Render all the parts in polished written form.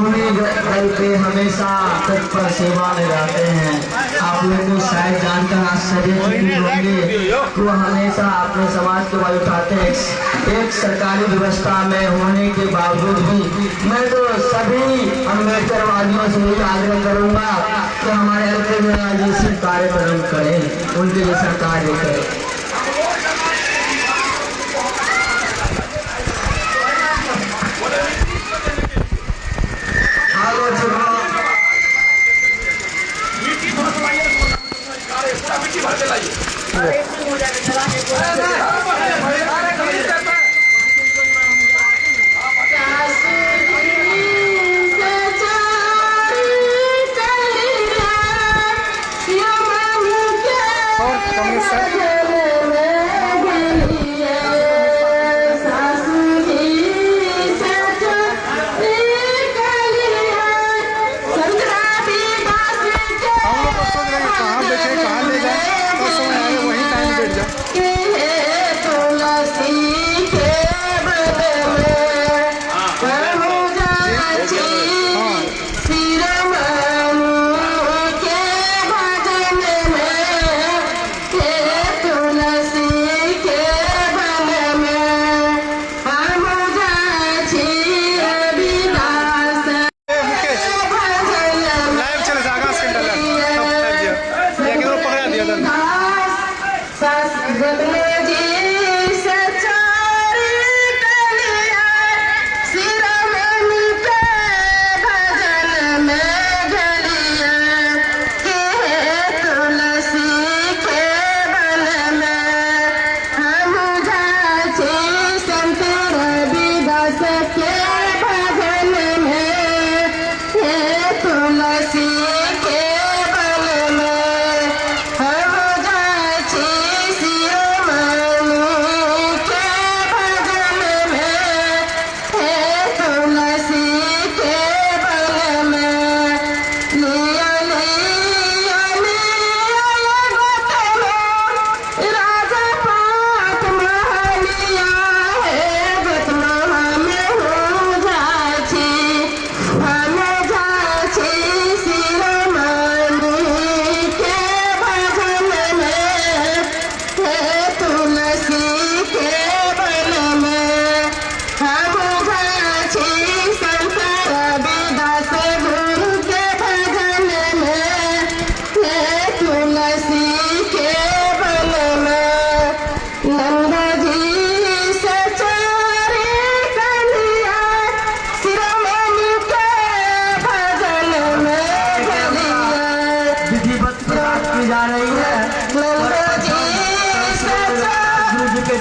भूमि दल पे हमेशा तत्पर सेवा में रहते हैं। आप लोगों को शायद जानकर आश्चर्यचकित होंगे, वो हमेशा अपने समाज को आवाज उठाते हैं। एक सरकारी व्यवस्था में होने के बावजूद भी मैं तो सभी अम्बेडकरवादियों से यही आग्रह करूंगा कि हमारे अल्पेश जैसे कार्यक्रम करें, उनके जैसा कार्य करें।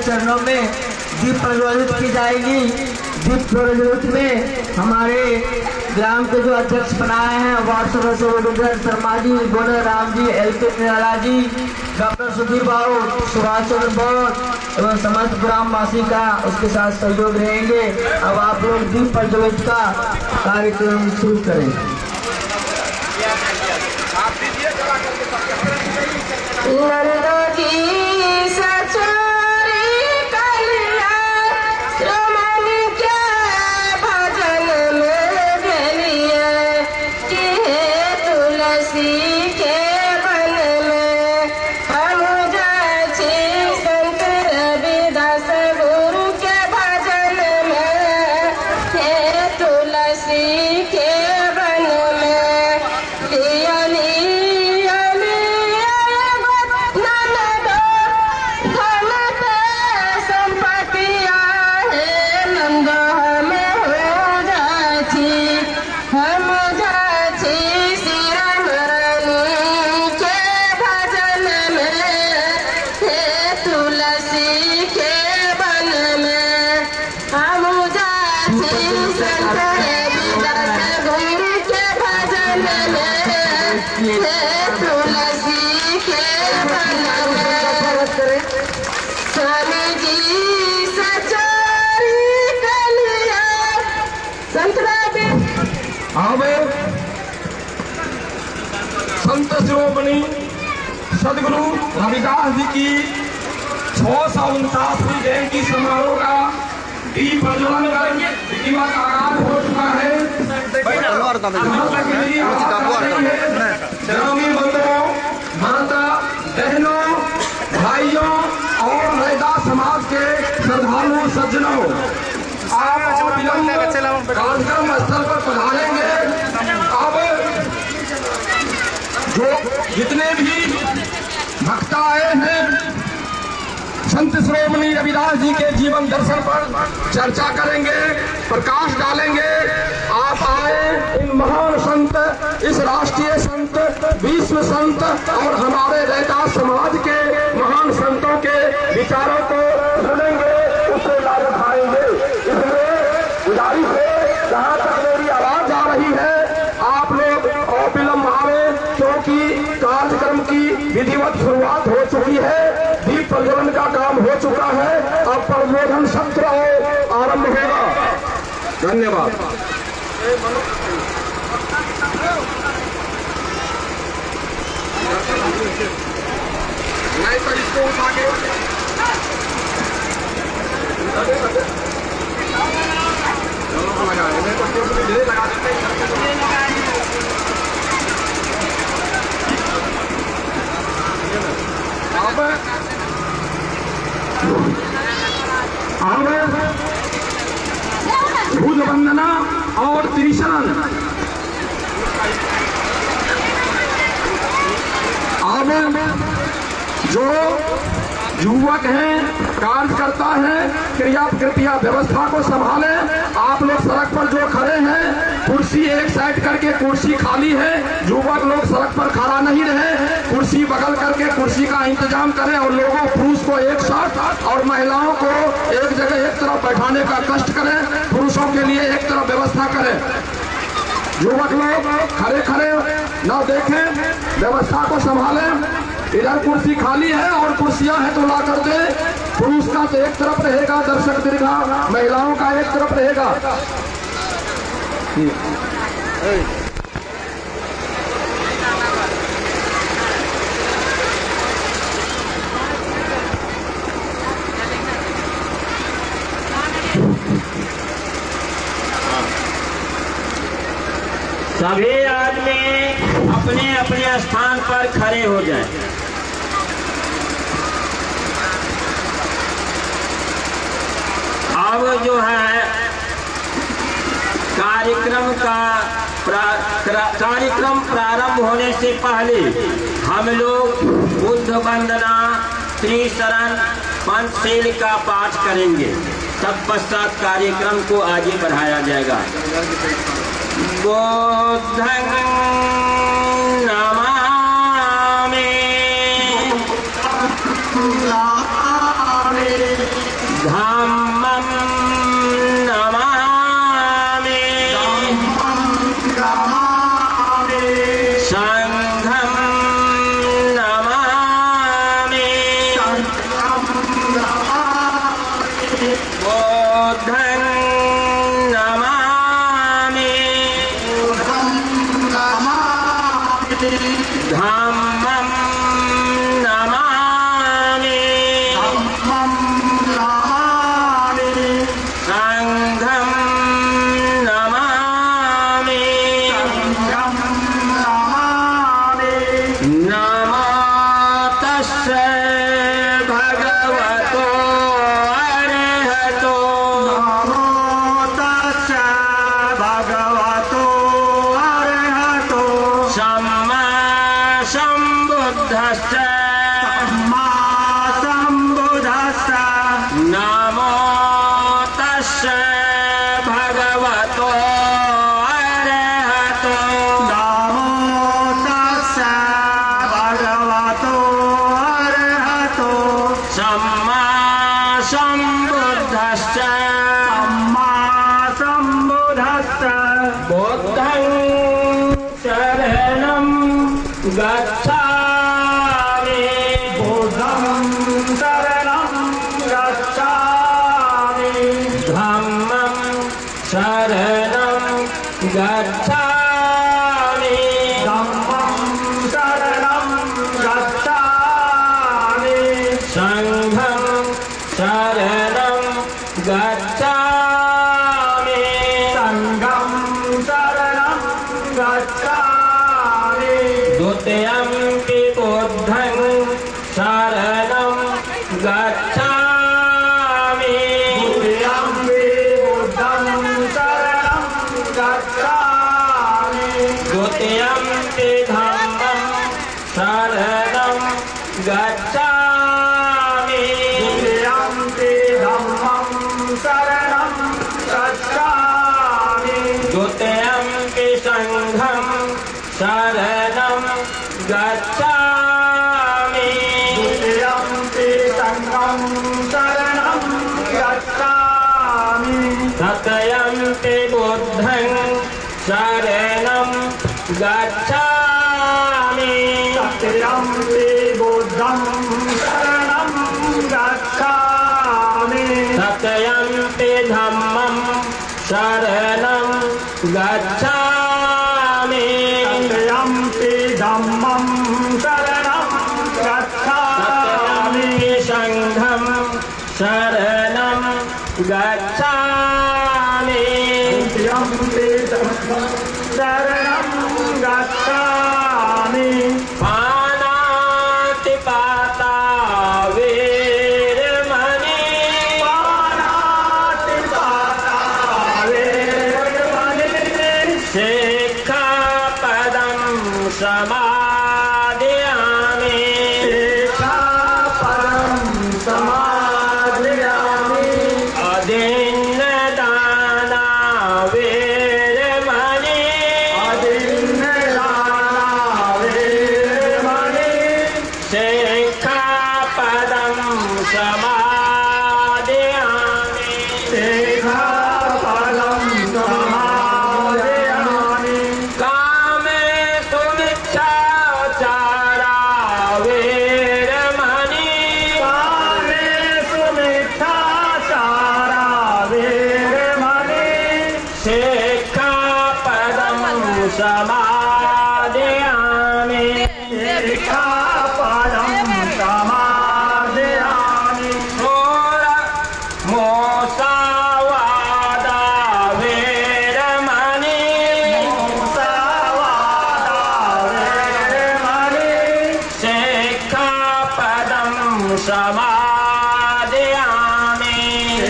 चरणों में दीप प्रज्वलित की जाएगी। दीप प्रज्वलित में हमारे ग्राम के जो अध्यक्ष बनाए हैं वार्ड सदस्य रविंद्र शर्मा जी, गोला राम जी, LK निराला जी, डॉक्टर सुधीर बाबू, सुभाष चंद्र बोस एवं समस्त ग्रामवासी का उसके साथ सहयोग रहेंगे। अब आप लोग दीप प्रज्वलित का कार्यक्रम शुरू करें। संत शिरोमणि सदगुरु रविदास जी की 649वीं जयंती समारोह का दीप प्रज्वलन का आगाज हो चुका है। ग्रामीण बंधुओं, माता बहनों, भाइयों और रैदास समाज के श्रद्धालु सज्जनों, आप कार्यक्रम स्थल पर पधारेंगे। अब जो जितने भी भक्त आए हैं, संत श्रोमणी रविदास जी के जीवन दर्शन पर चर्चा करेंगे, प्रकाश डालेंगे। आप आए इन महान संत, इस राष्ट्रीय संत, विश्व संत और हमारे रैदास समाज के महान संतों के विचारों को सुनेंगे, उससे लाभ उठाएंगे। इसलिए गुजारिश है, जहाँ तक मेरी आवाज आ रही है, आप लोग अविलंब आवे, क्योंकि कार्यक्रम की विधिवत शुरुआत हो चुकी है, दीप प्रज्वलन का काम हो चुका है, अब प्रबोधन सत्र आरंभ होगा। धन्यवाद। नहीं तो इसको उठा के लगा देते भुज वंदना और त्रिशरण। अब जो युवक हैं, कार्यकर्ता हैं, कृपया व्यवस्था को संभाले। आप लोग सड़क पर जो खड़े हैं, कुर्सी एक साइड करके, कुर्सी खाली है, युवक लोग सड़क पर खड़ा नहीं रहे, कुर्सी बगल करके कुर्सी का इंतजाम करें और लोगों पुरुष को एक साथ और महिलाओं को एक जगह एक तरफ बैठाने का कष्ट करें, पुरुषों के लिए एक तरफ व्यवस्था करें। युवक लोग खड़े खड़े न देखें, व्यवस्था को संभालें। इधर कुर्सी खाली है और कुर्सियां हैं तो ला कर दे। पुरुष का तो एक तरफ रहेगा दर्शक दीर्घा, महिलाओं का एक तरफ रहेगा। सभी आदमी अपने अपने स्थान पर खड़े हो जाएं। अब जो है कार्यक्रम प्रारंभ होने से पहले हम लोग बुद्ध वंदना, त्रिशरण, पंचशील का पाठ करेंगे। तत्पश्चात कार्यक्रम को आगे बढ़ाया जाएगा। बुद्धं नमामि, धम्मं नमामि, संघं नमामि, बुद्धं धम्मं नमामि, संघं नमामि। नमो तस्मै भगवतो अरहतो, सम्मा सम्बुद्धश्च, नमो तस्मै भगवतो अरहतो, सम्मा सम्बुद्धश्च, बुद्धं शरणं गच्छामि, धम्मं शरणं गच्छामि, संघं शरणं गच्छामि, गच्छामि द्वितीयम्पि बुद्धं शरणं गच्छामि द्वितीयम्पि बुद्धं शरणं गच्छामि द्वितीयम्पि धम्मं शरणं गच्छामि द्वितीयम्पि धम्मं शरणं गच्छामि द्वितीयम्पि संघं शरणं गच्छामि द्वितीयम्पि संघं शरणं गच्छामि तृतीयम्पि बुद्धं शरणं गच्छामि तृतीयम्पि बुद्धं शरणं गच्छामि तृतीयम्पि धम्मं शरणं गच्छामि तृतीयम्पि धम्मं शरणं गच्छामि तृतीयम्पि संघं शरणं गच्छामि तृतीयम्पि धम्मं शरणं गच्छामि पानातिपाता वेरमणि पानातिपाता वेरमणि शिक्षापदं समादयामि शिक्षापदं समादयामि अदीन्नदाना वेरमणि अदीन्नदाना वेरमणि शिक्षापदं समादयामि शिक्षापदं समादयामि कामे सुमिच्छाचारा वेरमणि कामेषु मिथ्याचारा वेरमणि शिक्षापदं समादयामि शिक्षापदं समादयामि मोसावादा वेरमणि मुसावादा वेरमणि शिक्षापदं समादयामि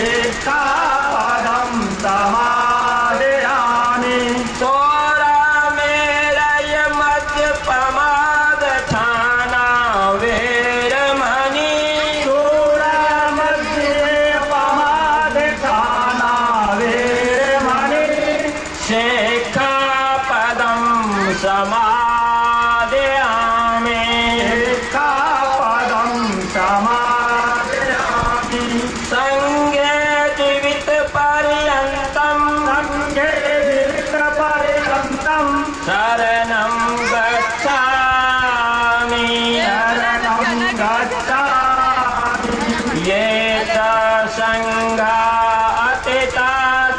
शिक्षापदं समादयामि चोरमेलय मद्यपमादठाना वेरमणि दूरमध्ये पमादठाना वेरमणि शिक्षापदं समादयामि शिक्षापदं समादयामि संगे जीवितपर्यन्तं सङ्गे जीवितपर्यन्तं शरणं गच्छामि शरणं गच्छामि ये च सङ्घा अतिता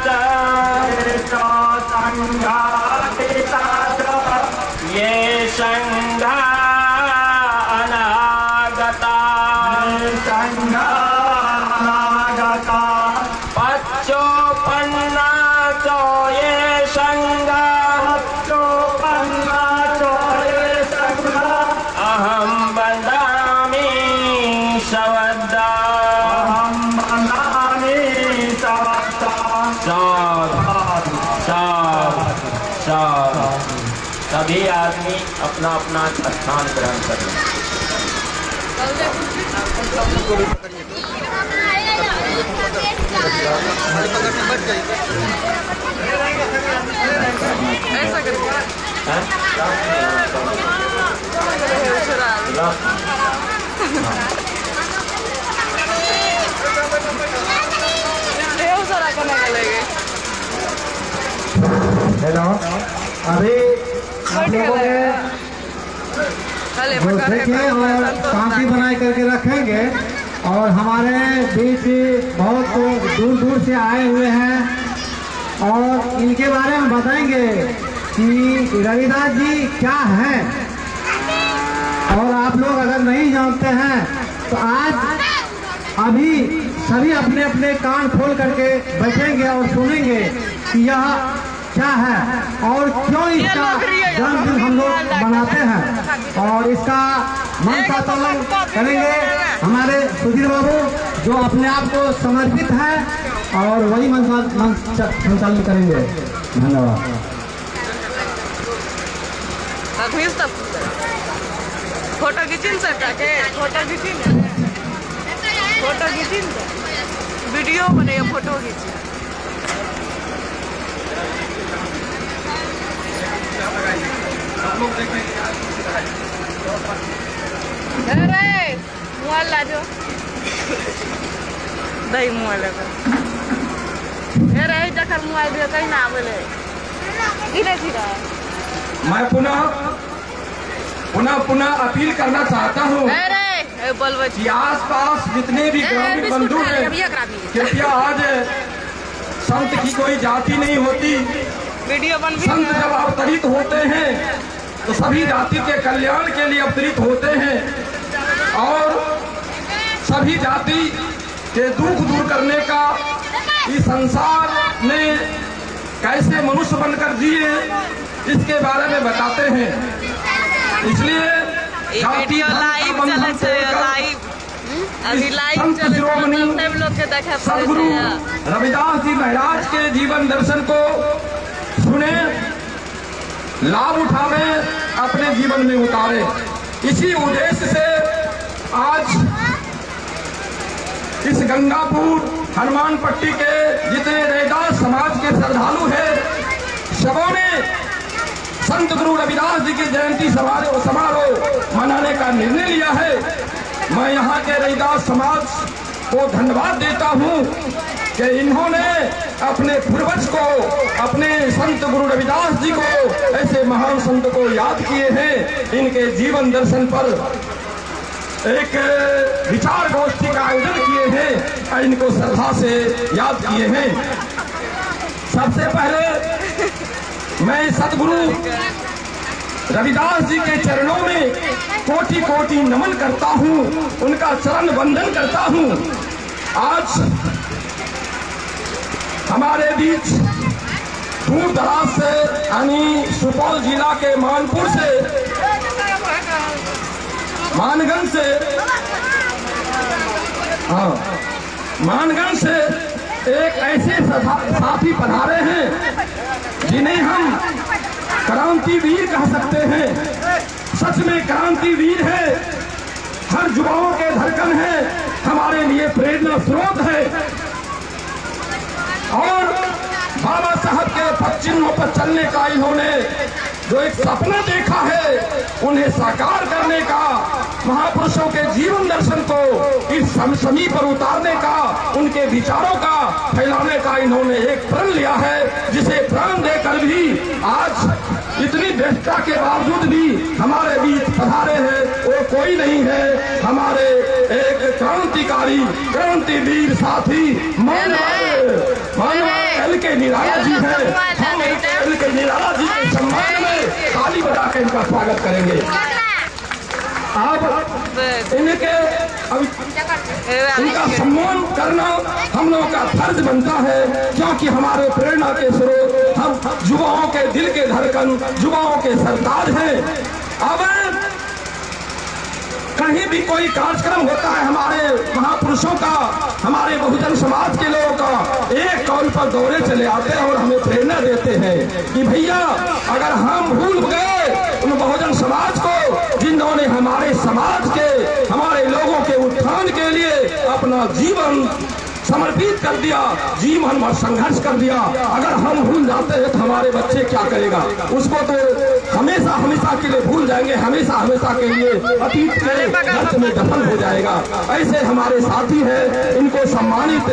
च सङ्घातिता च ये सङ्घा अनागता सङ्घानागता पच्चोपन्ना च ये सङ्घा चोपन्ना चोरे सङ्घा अहं वदामि सवद्दा अहं वदामि सवद्दा साधु साधु साधु। सभी आदमी अपना अपना स्थान ग्रहण करें। ऐसा करके देव सारा करने के लगे हेलो, अभी आप लोगों के जो देखें और शांति बनाए करके रखेंगे। और हमारे बीच बहुत दूर दूर से आए हुए हैं और इनके बारे में बताएंगे कि रविदास जी क्या है। और आप लोग अगर नहीं जानते हैं तो आज अभी सभी अपने अपने कान खोल करके बैठेंगे और सुनेंगे कि यह क्या है और क्यों इसका जन्मदिन हम लोग मनाते हैं, और इसका मंत्र संचालन करेंगे हमारे सुधीर बाबू, जो अपने आप को समर्पित है, और वही मंत्र संचालन करेंगे। धन्यवाद। फोटो खींचीन सर जाके, फोटो खींचीन, फोटो खींचीन, वीडियो बने, फोटो खींची। अरे मोबाइल ला जो, दही मोबाइल अरे जखर मोबाइल दियो कहीं ना बोले धीरे धीरे। मैं पुनः अपील करना चाहता हूँ कि आसपास जितने भी ग्रामीण बंधु हैं, कृपया आज संत की कोई जाति नहीं होती। वीडियो बन भी संत जब अवतरित होते हैं तो सभी जाति के कल्याण के लिए अवतरित होते हैं, और सभी जाति के दुख दूर करने का इस संसार में कैसे मनुष्य बनकर जिए इसके बारे में बताते हैं। इसलिए वीडियो लाइव चले छे, लाइव अभी लाइव चले सब लोग के देखे सदगुरु रविदास जी महाराज के जीवन दर्शन को सुने, लाभ उठावे, अपने जीवन में उतारे। इसी उद्देश्य से आज इस गंगापुर हनुमान पट्टी के जितने रैदास समाज के श्रद्धालु हैं, सबों ने संत गुरु रविदास जी की जयंती समारोह मनाने का निर्णय लिया है। मैं यहाँ के रैदास समाज को धन्यवाद देता हूँ कि इन्होंने अपने पूर्वज को, अपने संत गुरु रविदास जी को, ऐसे महान संत को याद किए हैं। इनके जीवन दर्शन पर एक विचार गोष्ठी का आयोजन किए हैं और इनको श्रद्धा से याद किए हैं। सबसे पहले मैं सदगुरु रविदास जी के चरणों में कोटि कोटि नमन करता हूँ, उनका चरण वंदन करता हूँ। आज हमारे बीच दूर दराज से, यानी सुपौल जिला के मानपुर से, मानगंज से, मानगंज से एक ऐसे साथी पधारे हैं जिन्हें हम क्रांतिवीर कह सकते हैं। सच में क्रांतिवीर है, हर युवाओं के धड़कन है, हमारे लिए प्रेरणा स्रोत है, और बाबा साहब के पद चिन्हों पर चलने का इन्होंने जो एक सपना देखा है, उन्हें साकार करने का, महापुरुषों के जीवन दर्शन को इस समसमी पर उतारने का, उनके विचारों का फैलाने का इन्होंने एक प्रण लिया है, जिसे प्रण देकर भी आज इतनी व्यस्तता के बावजूद भी हमारे बीच पधारे हैं। वो कोई नहीं है, हमारे एक क्रांतिकारी, क्रांतिवीर साथी मानव एल के निराला जी है। हम एल के निराला जी के सम्मान में ताली बजाकर इनका स्वागत करेंगे। अब इनका सम्मान करना हम लोगों का फर्ज बनता है, क्योंकि हमारे प्रेरणा के स्रोत हम युवाओं के दिल के धड़कन, युवाओं के सरताज हैं। अब कहीं भी कोई कार्यक्रम होता है हमारे महापुरुषों का, हमारे बहुजन समाज के लोगों का, एक कॉल पर दौड़े चले आते हैं और हमें प्रेरणा देते हैं कि भैया अगर हम भूल गए उन बहुजन समाज को जिन्होंने हमारे समाज के, हमारे लोगों के उत्थान के लिए अपना जीवन समर्पित कर दिया, जीवन भर संघर्ष कर दिया, अगर हम भूल जाते हैं तो हमारे बच्चे क्या करेगा? उसको तो हमेशा हमेशा के लिए भूल जाएंगे, हमेशा हमेशा के लिए अतीत के गर्त में दफन हो जाएगा। ऐसे हमारे साथी हैं, इनको सम्मानित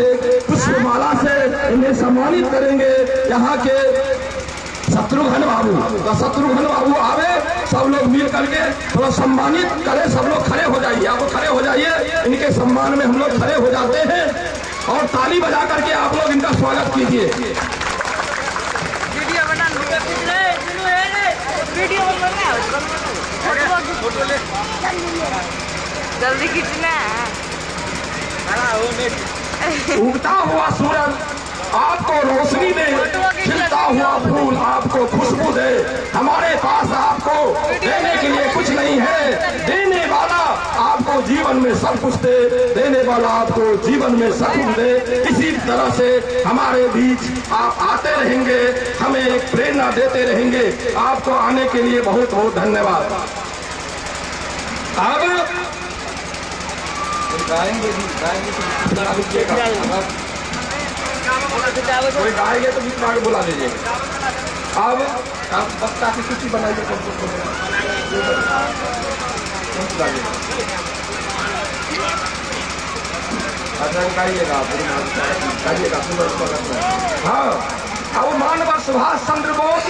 पुष्पमाला से इन्हें सम्मानित करेंगे। यहाँ के शत्रुघ्न बाबू, तो शत्रुघ्न बाबू आवे, सब लोग मिल करके थोड़ा सम्मानित करें। सब लोग खड़े हो जाइए, आप खड़े हो जाइए, इनके सम्मान में हम लोग खड़े हो जाते हैं और ताली बजा करके आप लोग इनका स्वागत कीजिए। वीडियो बना, वीडियो जल्दी खींचना। उगता हुआ सूरज आपको रोशनी दे, खिलता हुआ फूल आपको खुशबू दे। हमारे पास आपको देने के लिए कुछ नहीं है, देने वाला आपको जीवन में सब कुछ दे, देने वाला आपको जीवन में सब कुछ दे। इसी तरह से हमारे बीच आप आते रहेंगे, हमें प्रेरणा देते रहेंगे। आपको आने के लिए बहुत बहुत धन्यवाद। अब गाएंगे कोई गाएंगे तो बीच में बुला लीजिएगा। अब आप वक्ता की सूची बनाइए। अच्छा गाइएगा, गाइएगा, सुंदर स्वागत है। हाँ, अब मानव सुभाष चंद्र बोस,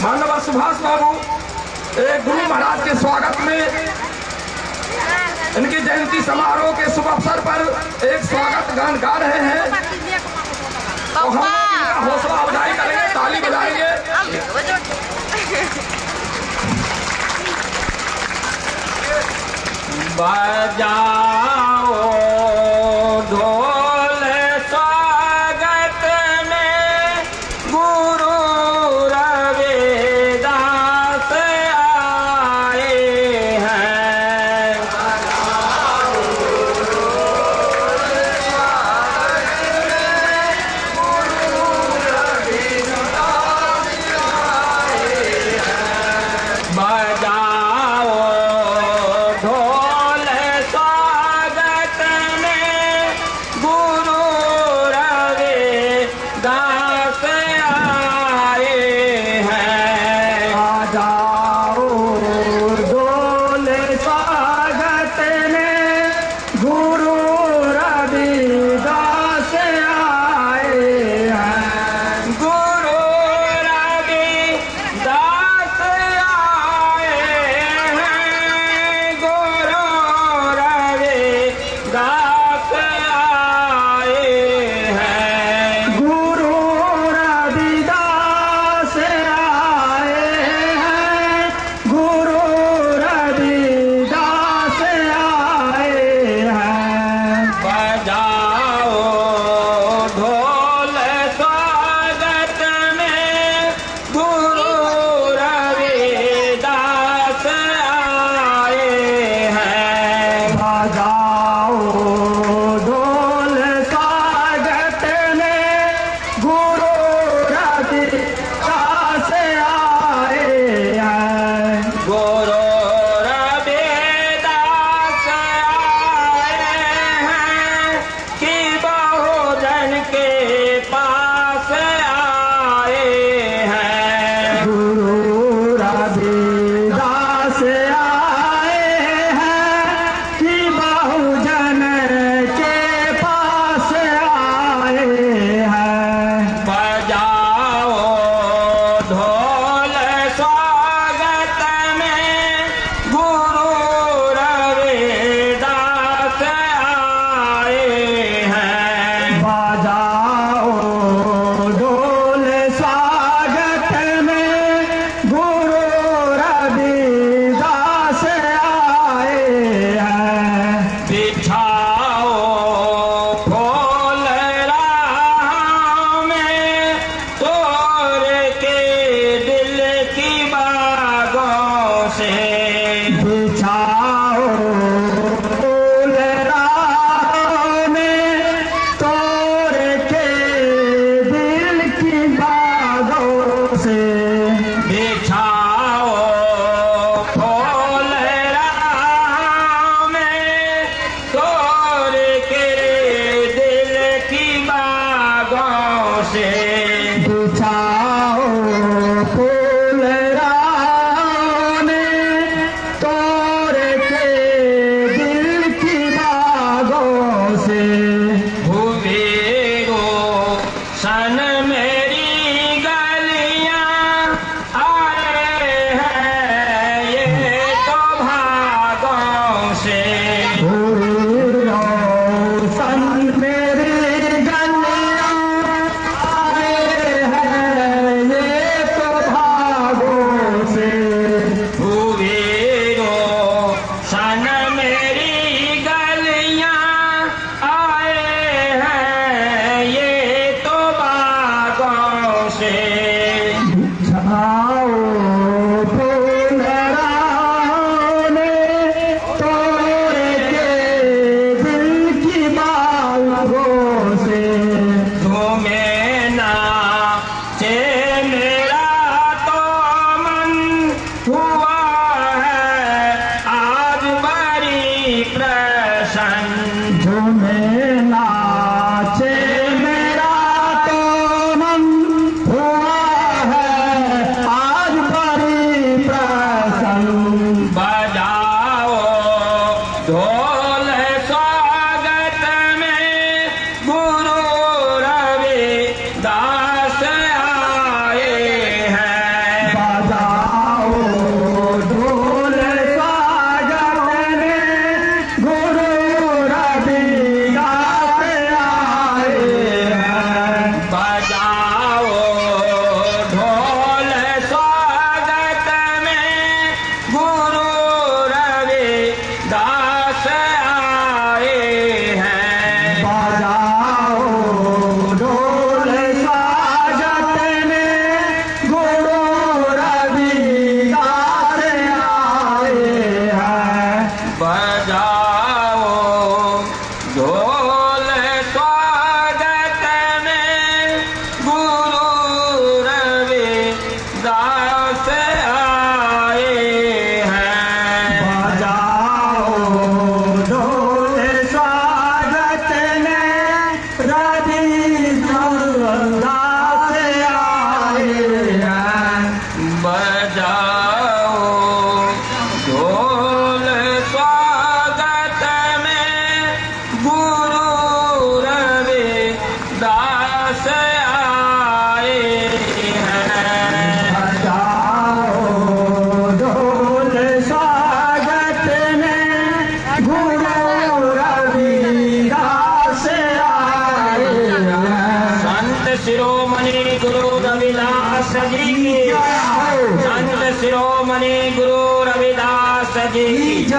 मानव सुभाष बाबू एक गुरु महाराज के स्वागत में इनकी जयंती समारोह के शुभ अवसर पर एक स्वागत गान गा रहे हैं। तो हम हौसला अफजाई करेंगे, ताली बजाएंगे। बजाओ ढोल स्वागत में गुरु रविदास आए हैं। बजाओ ढोल स्वागत में गुरु रविदास आए हैं। बजाओ ढोल स्वागत में गुरु रविदास आए हैं। गुरु रविदास आए हैं। गुरु रविदास आए हैं। गुरु रविदास आए हैं। गुरु रविदास आए हैं। बजाओ ढोल स्वागत में गुरु रविदास आए हैं। बजाओ ढोल स्वागत में गुरु रविदास आए हैं। गुरु रविदास आए हैं कि बहुजन के पास आए हैं। गुरु रविदास आए हैं कि बहुजन के पास आए हैं। बजाओ ढोल स्वागत में गुरु रविदास आए हैं। बजाओ ढोल स्वागत में गुरु रविदास आए हैं। बिछाओ फूल राह में तोड़ के दिल की बागों से। बिछाओ फूल राह में तोड़ के दिल की बागों से। बिछाओ फूल राह में तोड़ के दिल की बागों से। बिछाओ फूल राह में तोड़ के दिल की बागों से। भूमिरो सन मेरी गलियां बजाओ फूल राने तोड़ के दिल की बाहों से झूमे नाचे मेरा तो मन हुआ है आज बड़ी प्रसन्न। झूमे नाचे मेरा तो मन हुआ है आज बड़ी प्रसन्न। बजाओ ढोल स्वागत में गुरु रविदास आए हैं। बजाओ ढोल स्वागत में गुरु रविदास आए हैं। बजाओ ढोल स्वागत में गुरु रविदास आए हैं। बजाओ ढोल स्वागत में गुरु रविदास आए हैं। बजाओ ढोल स्वागत में गुरु रविदास आए हैं। बजाओ ढोल स्वागत में रविदास आए हैं। बजाओ ढोल स्वागत में गुरु रविदास आए हैं। बजाओ ढोल स्वागत में गुरु रविदास आए हैं। संत शिरोमणि गुरु रविदास जी की संत शिरोमणि गुरु रविदास जी की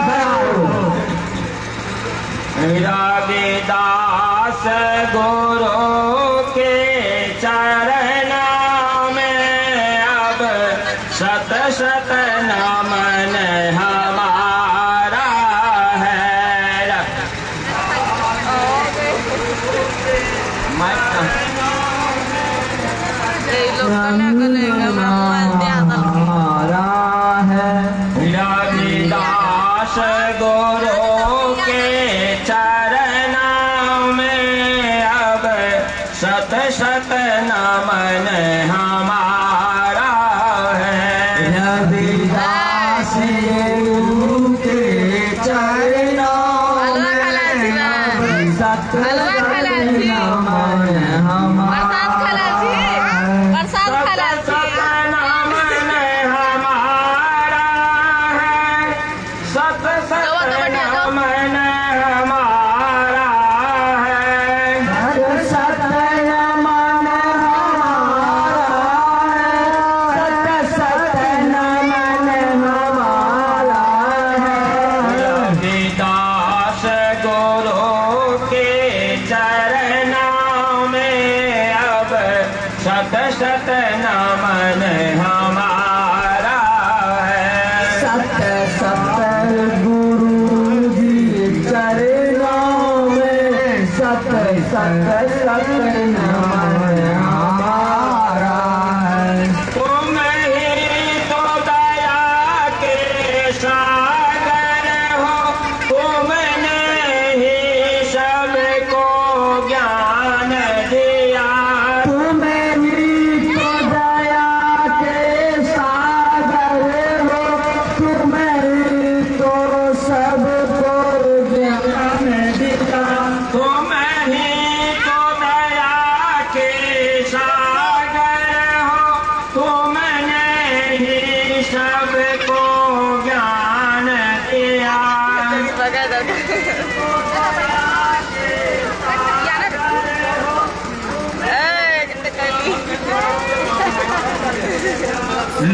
रविदास गुरु के चरणों में अब शत शत नमन हमारा है। हमारा है। रविदास गुरु के चरणों में अब शत शत नमन हमारा है। रविदास गुरु के चरणों में सत नमन हमारा सत नमन हमारा है। सत सत नमन हमारा है। सत नमन हमारा है। सत नमन हमारा है। रविदास गुरु के चरणों में अब शत शत नमन हमारा है। सत सत गुरु जी चरणों में सत सत सत नमन हमारा है। तुम ही तो दया के सागर हो। तुमने ही सबको ज्ञान दिया। तुम्हें ही तो दया के सागर हो। तुम्हें ही तो सबको ज्ञान दिया। तुम ही तो दया के सागर हो। तुमने ही सबको ज्ञान दिया।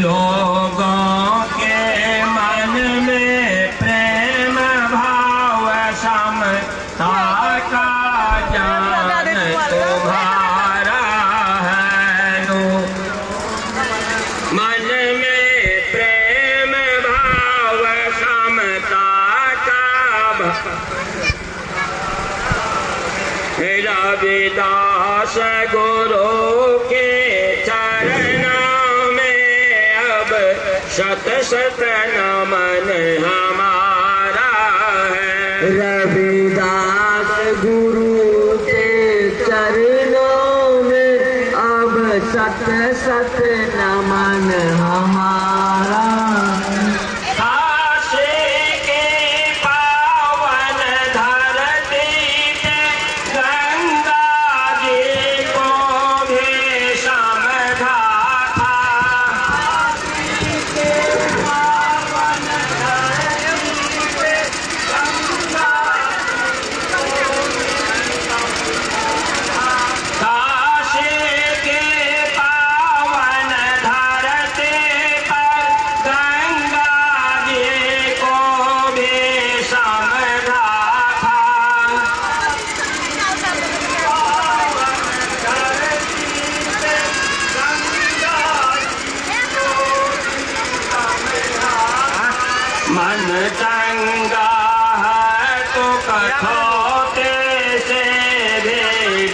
लोगों के मन में प्रेम भाव समता का ज्ञान तुम्हारा है। मन रविदास गुरु के चरणों में अब शत शत नमन हमारा है। रविदास गुरु के चरणों में अब सत सत नमन हमारा। काशी के पावन धरती पे गंगा जी को भी समझा था। काशी के पावन धरती पर गंगा जी को भी समझा था। मन चंगा है तो कठौते से भी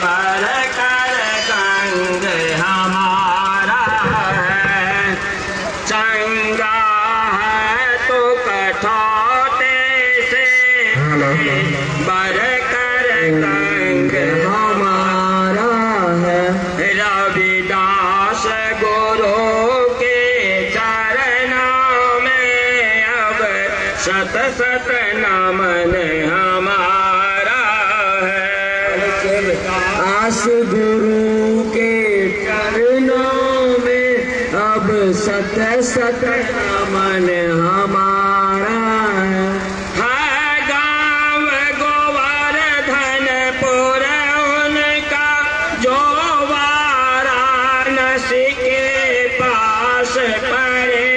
बढ़कर गंग हमारा है। चंगा है तो कठौते से भी बढ़कर गंग हमारा है। रविदास गुरु के चरणों में अब शत शत नमन हमारा है। आस गुरु के चरणों में अब सत सत नमन हमारा है। है गाँव गोवर्धनपुर उनका जो वाराणसी के पास पड़े।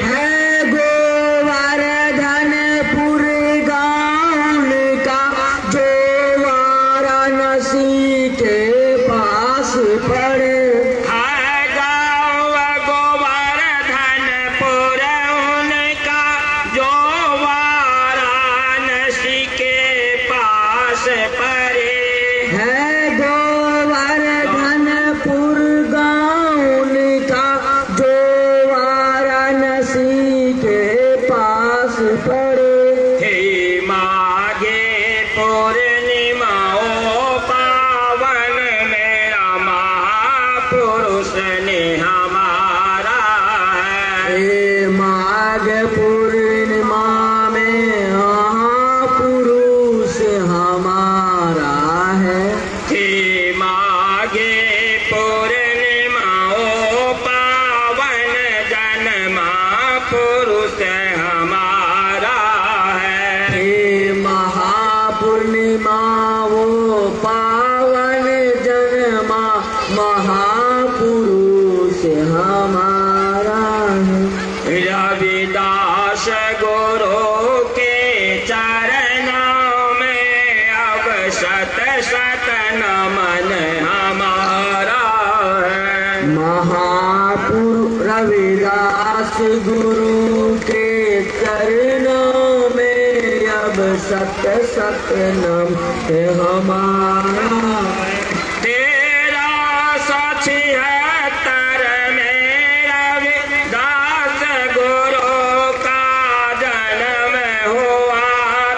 है गोवर्धनपुर गाँव का जो वाराणसी के पास पड़े। है गाँव गोवर्धनपुर उनका जो वाराणसी के पास पड़े। है गोवर्धनपुर गाँव का जो वाराणसी के पास पड़े। हे मागे पूर्णिमा ओ पावन मेरा महापुरुष ने हमारा है। हे माघ पूर्णिमा में महापुरुष हमारा है। हे मागे पूर्णिमा ओ पावन जन्मा पुरुष हमारा है। हे महापूर्णिमा वो पावन जन्मा महापुरुष हमारा है। रविदास गुरु के चरणों में अब शत शत नमन हमारा है। रविदास गुरु के चरणों में अब सत सत नमन हमारा। तेरा 76 में रविदास गुरु का जन्म हुआ।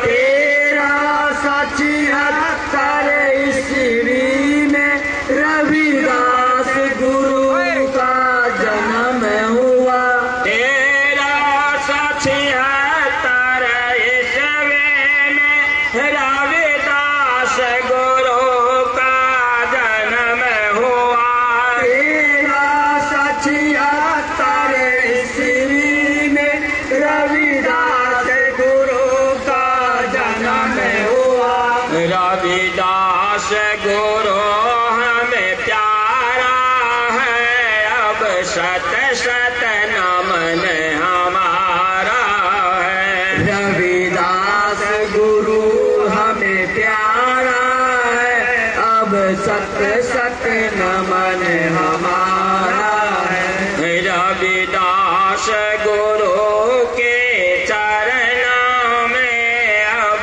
1376 ईस्वी में रविदास गुरु का जन्म हुआ। 1376 ईस्वी में रविदास गुरु का जन्म हुआ। 1376 ईस्वी में रविदास गुरु का जन्म हुआ। रविदास गुरु हमें प्यारा है अब शत शत नमन हमारा है। रविदास गुरु हमें प्यारा है अब सत सत नमन हमारा है। रविदास गुरु के चरणों में अब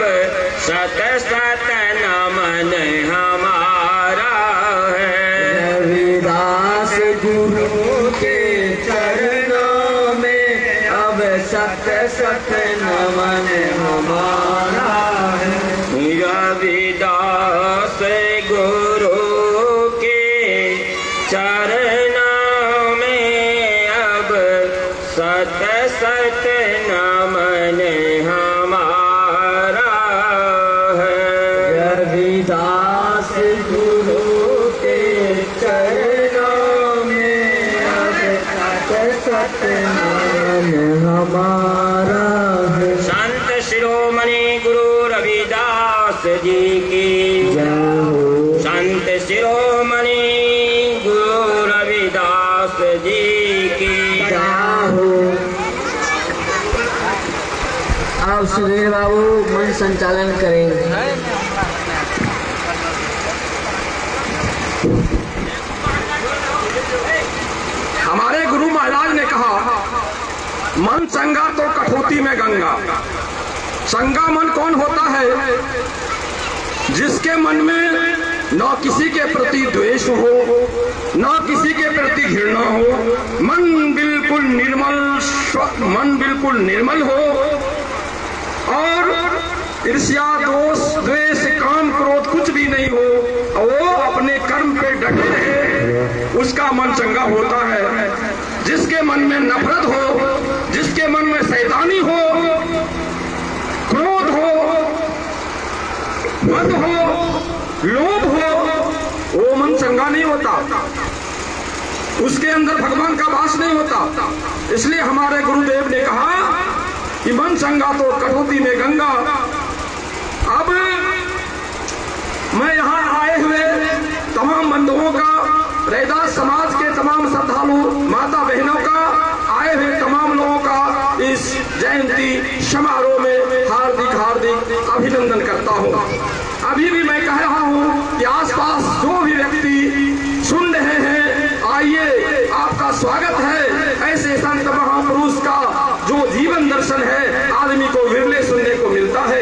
शत शत नमन हमारा सत नमन हमारा है। रविदास गुरु के चरणों में अब सत सत नमन हमारा है। रविदास गुरु के चरणों में अब सत सत नमन हमारा है। संत शिरोमणि गुरु रविदास जी की जय हो। संत शिरोमणि गुरु रविदास जी की जय हो। अब सुधीर बाबू मन संचालन करेंगे। हमारे गुरु महाराज ने कहा, मन चंगा तो कठौती में गंगा। चंगा मन कौन होता है? जिसके मन में न किसी के प्रति द्वेष हो, न किसी के प्रति घृणा हो, मन बिल्कुल निर्मल हो और ईर्ष्या दोष द्वेष काम क्रोध कुछ भी नहीं हो, वो अपने कर्म पे डटे रहे, उसका मन चंगा होता है। जिसके मन में नफरत हो, जिसके मन में शैतानी हो, क्रोध हो, मद हो, लोभ हो, वो मन चंगा नहीं होता, उसके अंदर भगवान का वास नहीं होता। इसलिए हमारे गुरुदेव ने कहा कि मन चंगा तो कठौती में गंगा। अब मैं यहाँ आए हुए तमाम बंधुओं का, रैदास समाज के तमाम श्रद्धालु माता बहनों का, आए हुए तमाम लोगों का इस जयंती समारोह में हार्दिक हार्दिक अभिनंदन करता हूँ। अभी भी मैं कह रहा हूँ कि आसपास जो भी व्यक्ति सुन रहे हैं, आइए, आपका स्वागत है। ऐसे संत महापुरुष का जो जीवन दर्शन है आदमी को विरले सुनने को मिलता है।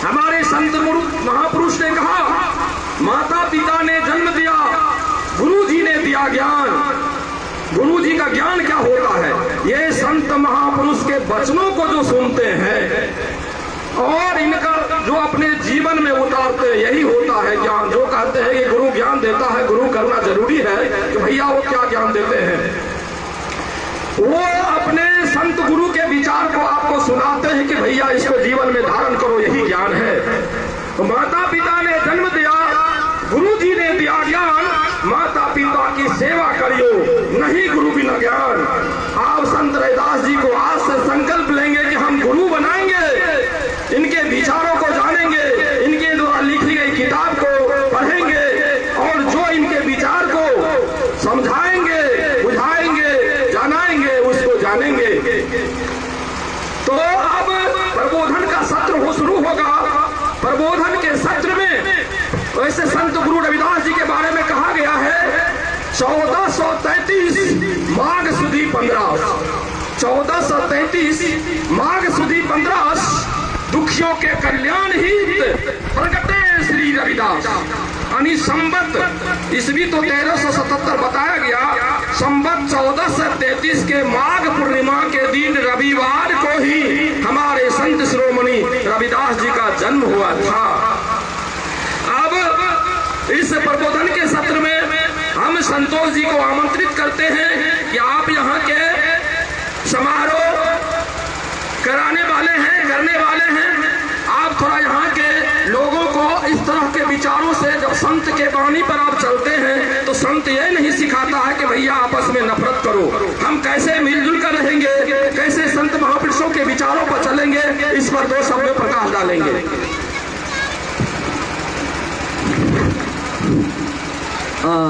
हमारे संत महापुरुष ने कहा, माता पिता ने जन्म दिया, गुरु जी ने दिया ज्ञान। गुरु जी का ज्ञान क्या होता है? ये संत महापुरुष के वचनों को जो सुनते हैं और इनका जो अपने जीवन में उतारते हैं, यही होता है ज्ञान। जो कहते हैं कि गुरु ज्ञान देता है, गुरु करना जरूरी है, कि भैया वो क्या ज्ञान देते हैं? वो अपने संत गुरु के विचार को आपको सुनाते हैं कि भैया इसको जीवन में धारण करो, यही ज्ञान है। तो माता पिता ने जन्म दिया, गुरु जी ने दिया ज्ञान, माता पिता की सेवा करियो, नहीं गुरु बिना ज्ञान। आप संत रैदास जी को आज से संकल्प लेंगे कि हम गुरु बनाएंगे, इनके विचारों को जानेंगे, इनके द्वारा लिखी गई किताब को पढ़ेंगे और जो इनके विचार को समझाएंगे, बुझाएंगे, जानाएंगे, उसको जानेंगे। तो अब प्रबोधन का सत्र शुरू होगा। प्रबोधन के सत्र में वैसे संत गुरु रविदास जी के बारे में कहा गया है 1433 माघ सुदी 15, 1433 माघ सुदी 15 दुखियों के कल्याण हित प्रगटे श्री रविदास। यानी संवत ईस्वी तो 1377 बताया गया, संवत 1433 के माघ पूर्णिमा के दिन रविवार को ही हमारे संत शिरोमणि रविदास जी का जन्म हुआ था। अब इस प्रबोधन के सत्र में हम संतोष जी को आमंत्रित करते हैं कि आप यहाँ के समारोह करने वाले हैं, आप थोड़ा यहाँ के लोगों को इस तरह के विचारों से, जब संत के वाणी पर आप चलते हैं तो संत ये नहीं सिखाता है कि भैया आपस में नफरत करो। हम कैसे मिलजुल कर रहेंगे, कैसे संत महापुरुषों के विचारों पर चलेंगे, इस पर दो शब्द प्रकाश डालेंगे।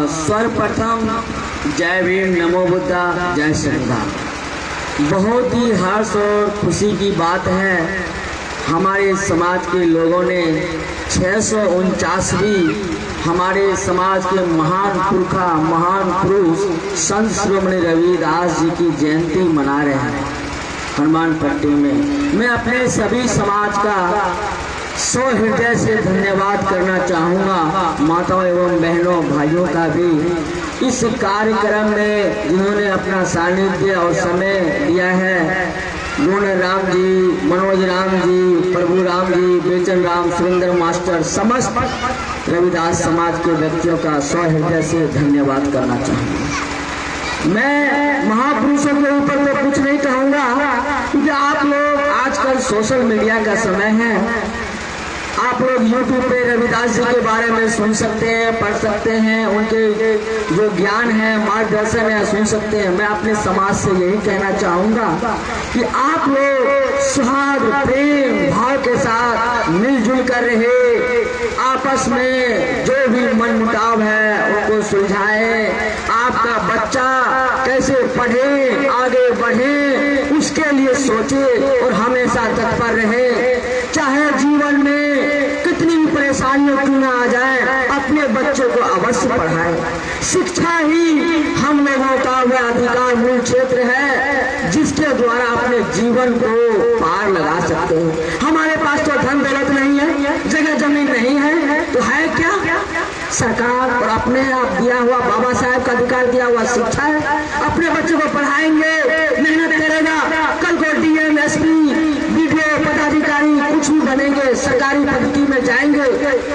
सर्वप्रथम जय भीम, नमो बुद्धा, जय श्रीराम। बहुत ही हर्ष और खुशी की बात है, हमारे समाज के लोगों ने 649वीं हमारे समाज के महान पुरुष संत शिरोमणि रविदास जी की जयंती मना रहे हैं हनुमान पट्टी में। मैं अपने सभी समाज का सो हृदय से धन्यवाद करना चाहूँगा, माताओं एवं बहनों भाइयों का भी, इस कार्यक्रम में जिन्होंने अपना सानिध्य और समय दिया है। गुण राम जी, मनोज राम जी, प्रभु राम जी, बेचन राम, सुरेंद्र मास्टर, समस्त रविदास समाज के व्यक्तियों का सहृदय से धन्यवाद करना चाहूँगा। मैं महापुरुषों के ऊपर तो कुछ नहीं कहूँगा, क्योंकि आप लोग आजकल सोशल मीडिया का समय है, आप लोग YouTube पे रविदास जी के बारे में सुन सकते हैं, पढ़ सकते हैं, उनके जो ज्ञान है, मार्गदर्शन है, सुन सकते हैं। मैं अपने समाज से यही कहना चाहूँगा कि आप लोग सौहार्द, प्रेम भाव के साथ मिलजुल कर रहे, आपस में जो भी मनमुटाव है उनको सुलझाएं। आपका बच्चा कैसे पढ़े, आगे बढ़े, उसके लिए सोचे और हमेशा तत्पर रहे। चाहे जीवन में कितनी भी परेशानियों क्यों न आ जाए, अपने बच्चों को अवश्य पढ़ाएं। शिक्षा ही हम लोगों का वह अधिकार मूल क्षेत्र है जिसके द्वारा अपने जीवन को पार लगा सकते हैं। हमारे पास तो धन दौलत नहीं है, जगह जमीन नहीं है, तो है क्या? सरकार और अपने आप दिया हुआ बाबा साहब का अधिकार दिया हुआ शिक्षा है। अपने बच्चों को पढ़ाएंगे, मेहनत करेगा, कल को डीएम, एसपी, बीडीओ, पदाधिकारी कुछ भी बनेंगे, सरकारी पद्धति में जाएंगे।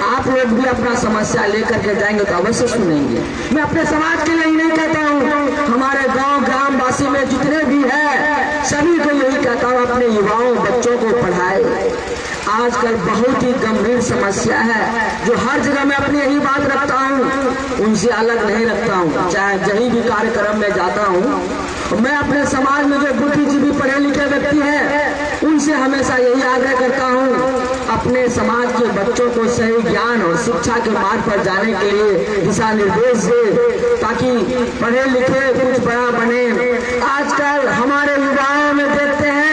आप लोग भी अपना समस्या लेकर के जाएंगे तो अवश्य सुनेंगे। मैं अपने समाज के लिए ही नहीं कहता हूँ, हमारे गांव ग्रामवासी में जितने भी है सभी को यही कहता हूँ, अपने युवाओं बच्चों को पढ़ाए। आजकल बहुत ही गंभीर समस्या है जो हर जगह मैं अपनी यही बात रखता हूँ, उनसे अलग नहीं रखता हूँ। चाहे कहीं भी कार्यक्रम में जाता हूँ, मैं अपने समाज में जो बुद्धिजीवी पढ़े लिखे व्यक्ति हैं उनसे हमेशा यही आग्रह करता हूँ, अपने समाज के बच्चों को सही ज्ञान और शिक्षा के मार्ग पर जाने के लिए दिशा निर्देश दे, ताकि पढ़े लिखे कुछ बड़ा बने। आजकल हमारे युवाओं में देखते हैं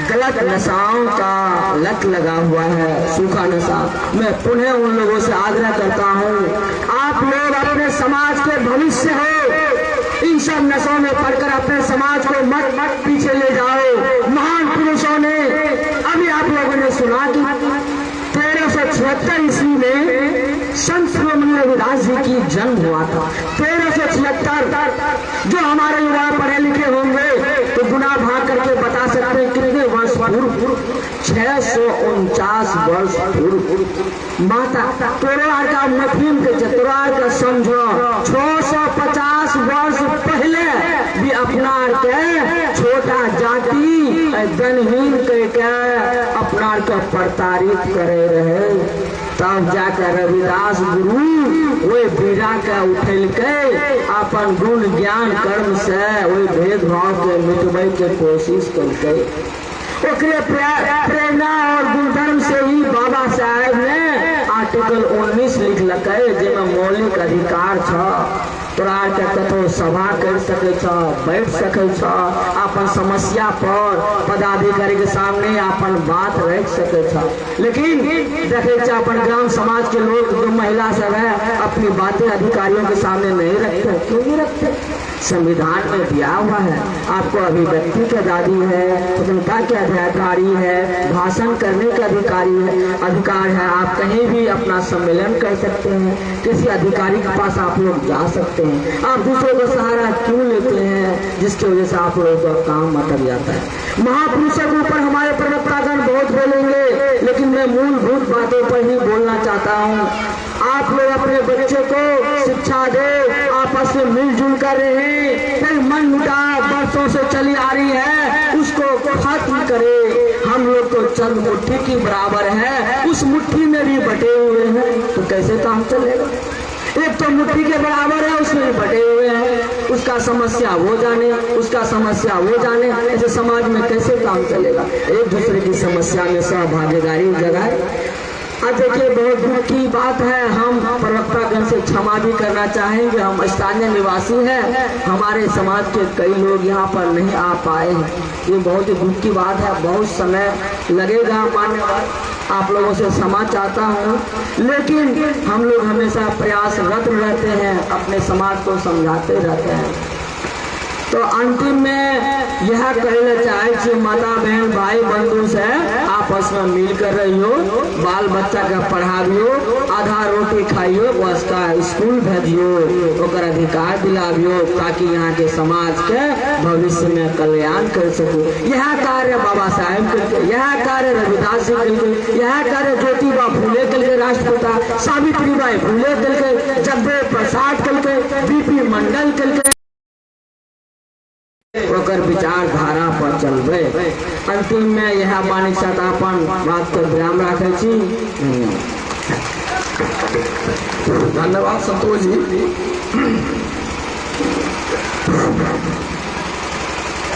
गलत नशाओं का लत लगा हुआ है, सूखा नशा। मैं पुनः उन लोगों से आग्रह करता हूँ, आप लोग अपने समाज के भविष्य हो, इन सब नशों में पढ़कर अपने समाज को मत पीछे ले जाओ। महान पुरुषों ने, अभी आप लोगों ने सुना कि 1376 ईस्वी में संत शिरोमणि रविदास जी की जन्म हुआ था। 1376, जो हमारे युवा पढ़े लिखे होंगे तो गुना भाग करके बता सकते हैं कितने वर्ष पूर्व, 649 वर्ष पूर्व। माता तोरार का मफीम के चतुरार का समझो, 650 वर्ष पहले भी अपना के छोटा जाति धनहीन करके अपना के प्रताड़ित करे रहे। तब जाकर रविदास गुरु वही बीड़ा के उठल के अपन गुण ज्ञान कर्म से वही भेदभाव के मिटवे के कोशिश करके ओकरे प्रेरणा और गुणधर्म से ही बाबा साहब ने आर्टिकल 19 लिख लगे, जिसमें मौलिक अधिकार छ, तोरा के कतो सभा कर सके छ, बैठ सके छ, अपन समस्या पर पदाधिकारी के सामने अपन बात रख सके छ। लेकिन देखे अपन ग्राम समाज के लोग जो महिला सब है अपनी बातें अधिकारियों के सामने नहीं रखते। क्यों नहीं रखते? संविधान में दिया हुआ है, आपको अभिव्यक्ति की आजादी है, स्वतंत्रता के अधिकारी है, भाषण करने का अधिकार है, आप कहीं भी अपना सम्मेलन कर सकते हैं, किसी अधिकारी के पास आप लोग जा सकते हैं। आप दूसरों का सहारा क्यों लेते हैं, जिसकी वजह से आप लोगों का काम अटक जाता है। महापुरुषों के ऊपर हमारे प्रवक्तागण बहुत बोलेंगे, लेकिन मैं मूलभूत बातों पर ही बोलना चाहता हूँ। आप लोग अपने बच्चे को शिक्षा दे, आपस में मिलजुल कर रहे, फिर मन मुटाव वर्षों से चली आ रही है उसको खत्म करे। हम लोग तो चंद मुट्ठी की बराबर है, उस मुट्ठी में भी बटे हुए हैं, तो कैसे काम चलेगा? एक तो मुट्ठी के बराबर है, उसमें भी बटे हुए हैं, उसका समस्या वो जाने, उसका समस्या वो जाने, ऐसे समाज में कैसे काम चलेगा? एक दूसरे की समस्या में सहभागीदारी जगाए। अब देखिए, बहुत दुख की बात है, हम प्रवक्तागण से क्षमा भी करना चाहेंगे, हम स्थानीय निवासी हैं, हमारे समाज के कई लोग यहाँ पर नहीं आ पाए हैं, ये बहुत ही दुख की बात है। बहुत समय लगेगा, मान्यवर आप लोगों से क्षमा चाहता हूँ, लेकिन हम लोग हमेशा प्रयासरत रहते हैं, अपने समाज को समझाते रहते हैं। तो अंतिम में यह कहना चाहे कि माता बहन भाई बंधु से आपस में मिल कर रहियो, बाल बच्चा का पढ़ावियो, आधा रोटी खाइयो, बस का स्कूल भेजियो, ओकर अधिकार दिलावियो, ताकि यहाँ के समाज के भविष्य में कल्याण कर सको। यह कार्य बाबा साहेब करके, यह कार्य रविदास जी करके, यह कार्य ज्योतिबा फूले करके, राष्ट्रपिता सावित्रीबाई फूले करके, जगदेव प्रसाद करके, बीपी मंडल करके ओकर विचारधारा पर चलबे। अंतिम में यह बानी साथ अपन बात के विराम रखे छी। धन्यवाद संतोष जी।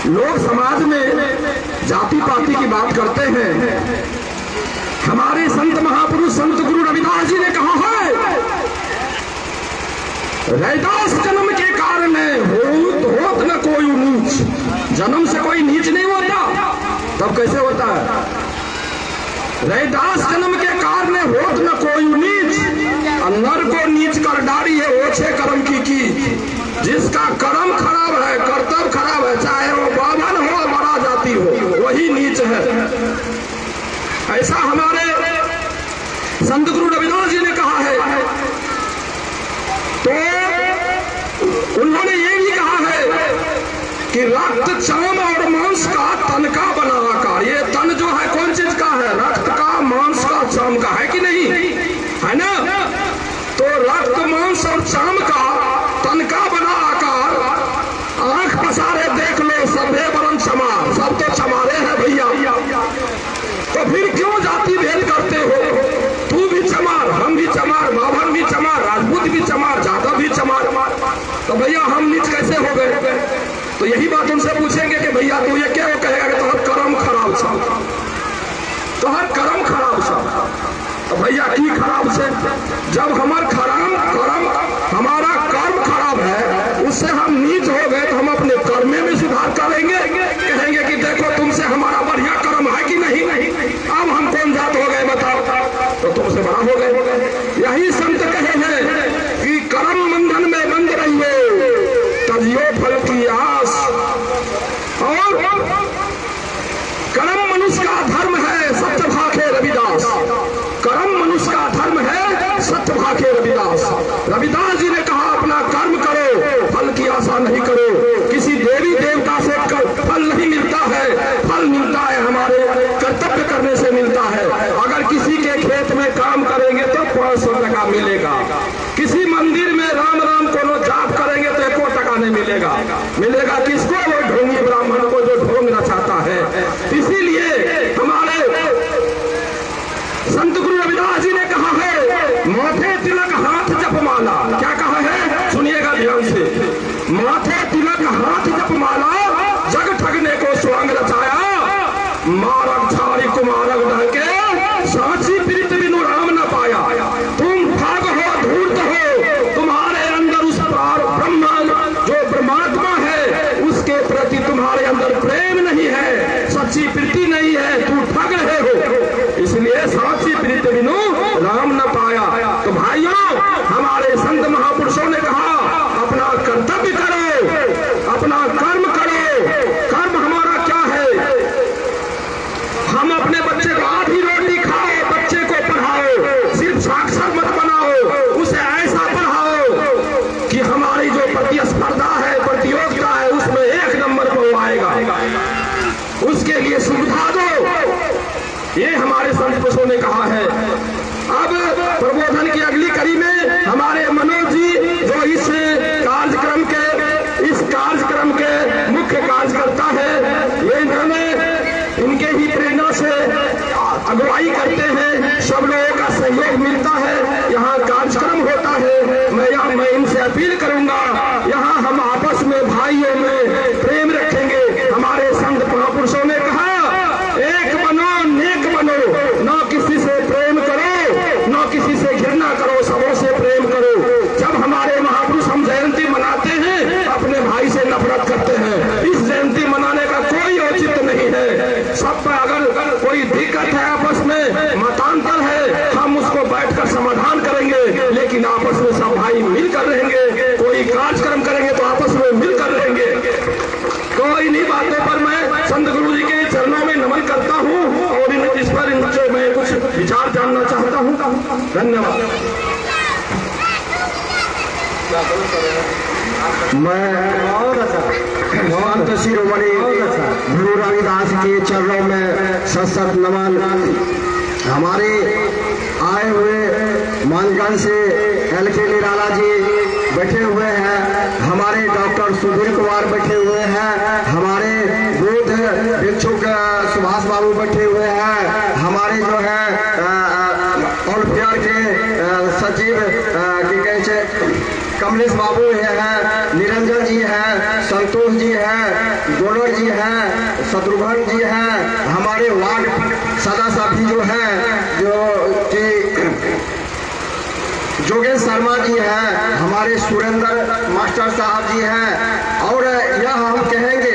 लोग समाज में जाति पाति की बात करते हैं। हमारे संत महापुरुष संत गुरु रविदास जी ने कहा है, रैदास जन्म के कारण होत न कोई नीच। जन्म से कोई नीच नहीं होता, तब कैसे होता है? रैदास जन्म के कारण होत न कोई नीच, नर को नीच कर डारी है ओछे कर्म की। जिसका कर्म खराब है, कर्तव्य खराब है, चाहे वो बाभन हो बड़ा जाति हो, वही नीच है। ऐसा हमारे संत गुरु रविदास जी ने कहा है। तो उन्होंने ये भी कहा है कि रक्त चाम और मांस का तन का बना आकार। ये तन जो है कौन चीज का है? रक्त का, मांस का, चाम का, है कि नहीं? है ना? तो रक्त मांस और चाम का तन का बना आकार, आंख पसारे देख लो सभे वरण चमार, सब तो चमारे हैं भैया। तो फिर क्यों जाति भेद करते हो? तू भी चमार, हम भी चमार, बाभन भी चमार, राजपूत भी चमार, जादव भी चमार। तो भैया हम नीच कैसे हो गए? तो यही बात उनसे पूछेंगे कि भैया तू ये क्या कहेगा कि तुम्हारा कर्म खराब था, तुम्हारा कर्म खराब था। तो भैया की खराब से? जब हमारा हमारा कर्म खराब है, उससे हम नीच हो गए, तो हम अपने कर्म में सुधार करेंगे, कहेंगे कि देखो तुमसे हमारा बढ़िया कर्म है कि नहीं। अब हम कौन जात हो गए बताओ? तो तुमसे बड़ा हो गए। यही संत कहे हैं कि कर्म बंधन में बंद रहिए, तजियो फल की आस। और कर्म मनुष्य का धर्म है, सत्य भाखे रविदास। कर्म मनुष्य का धर्म है, सत्य भाखे रविदास। रविदास जी ने कहा अपना कर्म करो, फल की आशा नहीं करो। किसी देवी देवता से फल नहीं मिलता है, फल मिलता है हमारे कर्तव्य करने से मिलता है। अगर किसी के खेत में काम करेंगे तो 500 टका मिलेगा। किसी मंदिर में राम राम को जाप करेंगे तो 1 टका नहीं मिलेगा। मिलेगा किसको? वो ढोंगी ब्राह्मण को जो ढोंग रचाता है। इसीलिए हमारे संत गुरु रविदास जी ने कहा है, माथे तिलक हाथ जपमाला। क्या कहा है? सुनिएगा ध्यान से। माथे तिलक हाथ जपमाला, जग ठगने को स्वांग रचाया, मारक झारी कुमारक ढके, साची प्रीत बिनु राम न पाया। तुम ठग हो, धूर्त हो, तुम्हारे अंदर उस पार ब्रह्मा जो परमात्मा है उसके प्रति तुम्हारे अंदर प्रेम नहीं है, सच्ची प्रीति नहीं है, तू ठग रहे हो। इसलिए साची प्रीत बिनु राम न पाया। तो भाइयों, हमारे संत महापुरुषों ने कहा अपना कर्तव्य करो, अपना कर्म करो। कर्म हमारा क्या है? हम अपने बच्चे को आधी रोटी खाओ, बच्चे को पढ़ाओ, सिर्फ साक्षर मत बनाओ, उसे ऐसा पढ़ाओ कि हमारी जो प्रतिस्पर्धा है, प्रतियोगिता है, उसमें 1 नंबर पर वो आएगा। उसके लिए सुविधा दो। ये हमारे संत पुरुषों ने कहा है। अब प्रबोधन की अगली कड़ी में हमारे मनोज जी जो इस कार्यक्रम के मुख्य कार्यकर्ता है, ये इन्होंने इनके ही प्रेरणा से अगुवाई करते हैं, सब लोगों का सहयोग मिलता है, यहाँ कार्यक्रम होता है। मैं इनसे अपील करूंगा, यहाँ हम आपस में भाइयों में प्रेम रखेंगे। हमारे संत महापुरुषों ने कहा एक बनो नेक बनो, न किसी से प्रेम करो, न किसी से घृणा करो, सबों से प्रेम करो। जब हमारे महापुरुष हम जयंती मनाते हैं, अपने भाई से नफरत करते हैं। इस जयंती मनाने का कोई औचित्य नहीं है। सब पर अगर कोई दिक्कत है, आपस में मतांतर है, हम उसको बैठकर समाधान करेंगे, लेकिन आपस में सब भाई मिलकर रहेंगे। कोई कार्यक्रम करेंगे तो आपस में मिलकर रहेंगे। कोई नहीं बातों पर जानना चाहता हूँ। धन्यवाद। मैं संत शिरोमणि गुरु रविदास के चरणों में सशक्त नमन। हमारे आए हुए मानगंज से LK निराला जी बैठे हुए हैं, हमारे डॉक्टर सुधीर कुमार बैठे हुए हैं, हमारे बुद्ध भिक्षुक सुभाष बाबू बैठे हुए हैं, हमारे जो है ऑलफेयर के सचिव की कहे कमलेश बाबू हैं, निरंजन जी हैं, संतोष जी हैं, गोलर जी हैं, शत्रुघ्न जी हैं, हमारे वार्ड सदस्य भी जो हैं जो कि जोगेश शर्मा जी हैं, हमारे सुरेंद्र मास्टर साहब जी हैं। और यह हम कहेंगे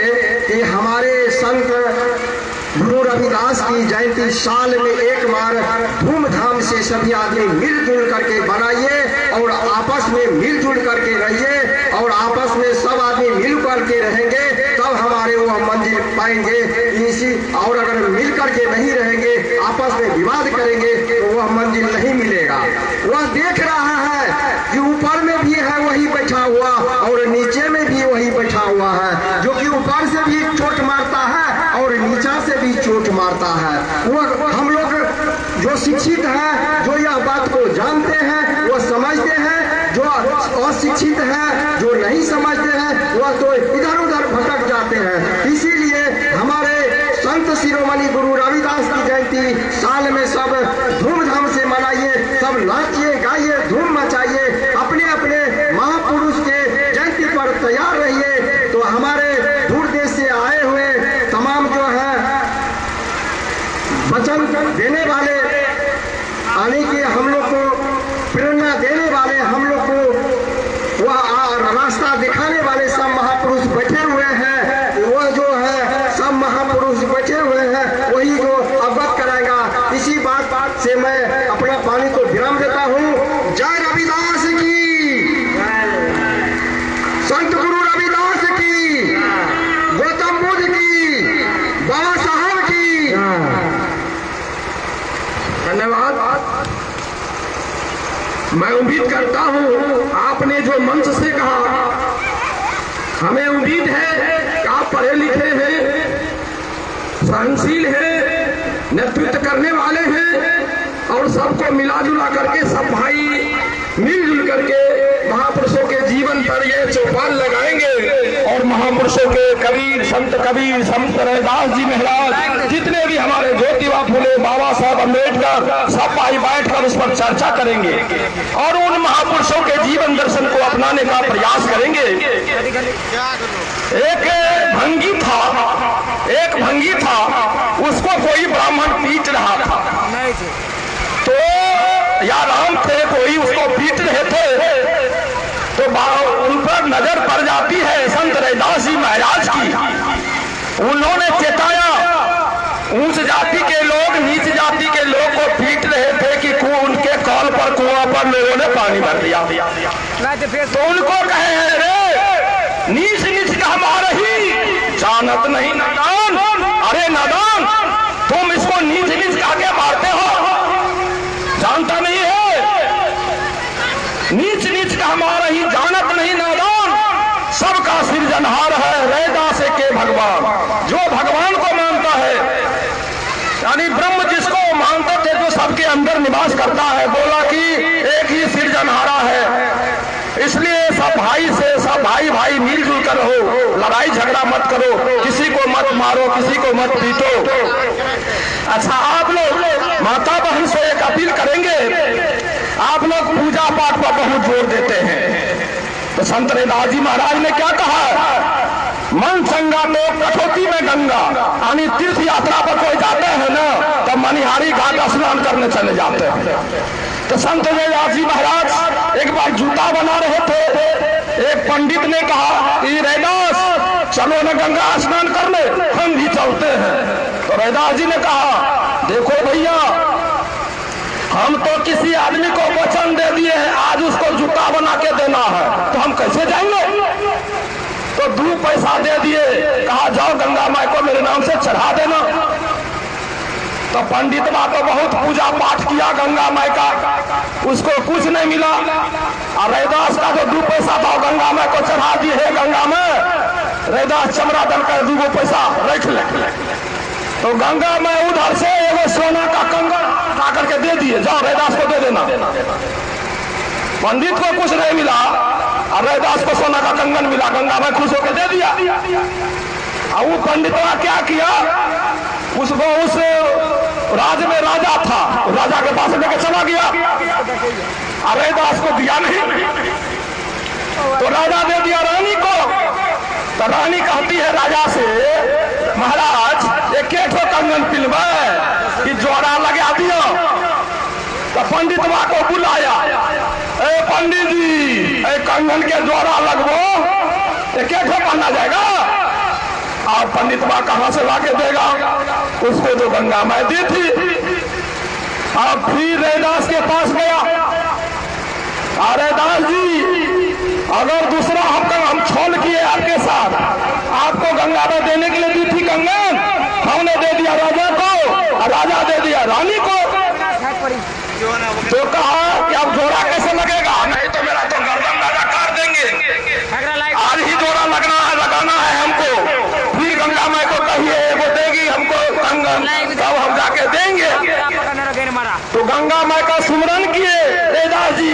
कि हमारे संत गुरु रविदास की जयंती साल में एक बार धूमधाम से सभी आदमी मिलजुल करके बनाइए और आपस में मिलजुल करके रहिए, और आपस में सब आदमी मिल करके रहेंगे तब हमारे वह मंजिल पाएंगे। इसी और अगर मिल करके नहीं रहेंगे, आपस में विवाद करेंगे तो वह मंजिल नहीं मिलेगा। वह देख रहा है कि ऊपर में भी है वही बैठा हुआ और नीचे में भी वही बैठा हुआ है, जो कि ऊपर से भी चोट मारता है और नीचा से भी चोट मारता है। वो हम लोग जो शिक्षित हैं, जो यह बात को जानते हैं, वो समझते हैं, जो अशिक्षित हैं, जो नहीं समझते हैं, वह तो इधर उधर भटक जाते हैं। इसीलिए हमारे संत शिरोमणि गुरु रविदास की जयंती साल में सब धूमधाम से मनाइए, सब नाचिए गाइए, धूम मचाइए, अपने अपने महापुरुष के जयंती पर तैयार रहिए। तो हमारे दूर देश से आए हुए तमाम जो है वचन देने वाले, आने के हम लोग को प्रेरणा देने वाले, हम लोग को वह रास्ता दिखाने वाले सब महापुरुष बैठे हुए हैं। वह जो है सब महापुरुष बैठे हुए हैं, वही जो अवगत कराएगा। इसी बात से मैं अपना पानी को विराम देता हूँ। जय रविदास की, संत गुरु रविदास की, गौतम बुद्ध की, बाबा साहब की। धन्यवाद। मैं उम्मीद करता हूँ आपने जो मंच से कहा, हमें उम्मीद है कि आप पढ़े लिखे हैं, सहनशील हैं, नेतृत्व करने वाले हैं और सबको मिला जुला करके सब भाई मिलजुल करके महापुरुषों के जीवन पर ये चौपाल लगाएंगे और महापुरुषों के कबीर, संत रविदास जी महाराज, जितने भी हमारे ज्योतिबा फुले, बाबा साहब अम्बेडकर, सब भाई बैठकर उस पर चर्चा करेंगे और उन महापुरुषों के जीवन दर्शन को अपनाने का प्रयास करेंगे। एक भंगी था, उसको कोई ब्राह्मण पीट रहा था, तो या राम थे कोई उसको पीट रहे थे, तो उन पर नजर पड़ जाती है संत रविदास जी महाराज की। उन्होंने चेताया, उच्च जाति के लोग नीच जाति के लोग को पीट रहे थे कि उनके कॉल पर कुआं पर लोगों ने पानी भर दिया, तो उनको कहे हैं रे नीच नीच का हमारा ही जानत नहीं नादान। अरे नादान, तुम इसको नीच नीच कहा के मारते हो, जानता नहीं है, नीच नीच का हमारा ही जानत नहीं नादान। सबका सृजनहार है रविदास के भगवान, जो भगवान को मानता है, यानी ब्रह्म जिसको मानते थे जो सबके अंदर निवास करता है, बोला कि एक ही सृजनहारा है। इसलिए सब भाई से सब भाई मिलजुल कर हो, लड़ाई झगड़ा मत करो, किसी को मत मारो, किसी को मत पीटो। अच्छा, आप लोग माता बहन से एक अपील करेंगे, आप लोग पूजा पाठ पर बहुत जोर देते हैं, तो संत रविदास जी महाराज ने क्या कहा, मन चंगा तो कठौती में गंगा, यानी तीर्थ यात्रा पर कोई जाते हैं ना, तब मनिहारी घाट स्नान करने चले जाते हैं। तो संत रविदास जी महाराज एक बार जूता बना रहे थे, एक पंडित ने कहा कि रविदास चलो न गंगा स्नान करने, हम भी चलते हैं। तो रविदास जी ने कहा, देखो भैया, हम तो किसी आदमी को वचन दे दिए हैं, आज उसको जूता बना के देना है, तो हम कैसे जाएंगे? तो 2 पैसा दे दिए, कहा जाओ गंगा माई को मेरे नाम से चढ़ा देना। तो पंडित माँ तो बहुत पूजा पाठ किया गंगा माई का, उसको कुछ नहीं मिला। और रैदास का जो 2 पैसा था गंगा माई को चढ़ा दिए है। गंगा में रैदास चमड़ा दल कर 2 पैसा रख ले, तो गंगा में उधर से एगो सोना का कंगन ला करके दे दिए, जाओ रैदास को दे देना। पंडित को कुछ नहीं मिला और रैदास को सोना का कंगन मिला, गंगा में खुश होकर दे दिया। और वो पंडित ने क्या किया, उसको उस राज्य में राजा था, राजा के पास लेके चला गया और रैदास को दिया नहीं, तो राजा दे दिया रानी को। तो रानी कहती है राजा से, महाराज एक कंगन पिलवा कि जोड़ा लगा दियो। तो पंडित माँ को बुलाया, ए पंडित जी, ए कंगन के जोड़ा लगवो, एक पहना जाएगा। और पंडित माँ कहाँ से लाके देगा, उसको तो गंगा माई दी थी। अब फिर रैदास के पास गया, रैदास जी अगर दूसरा हम छल किए आपके साथ, आपको गंगा में देने के लिए दी थी कंगन, हमने दे दिया राजा को और राजा दे दिया रानी को। तो कहा कि अब जोड़ा कैसे लगेगा, नहीं तो मेरा तो गर्दन राजा काट देंगे, आज ही जोड़ा लगाना है हमको। फिर गंगा माई को कहिए वो देगी हमको कंगन, तब हम जाके देंगे। तो गंगा माई का सुमरन किए रैदास जी,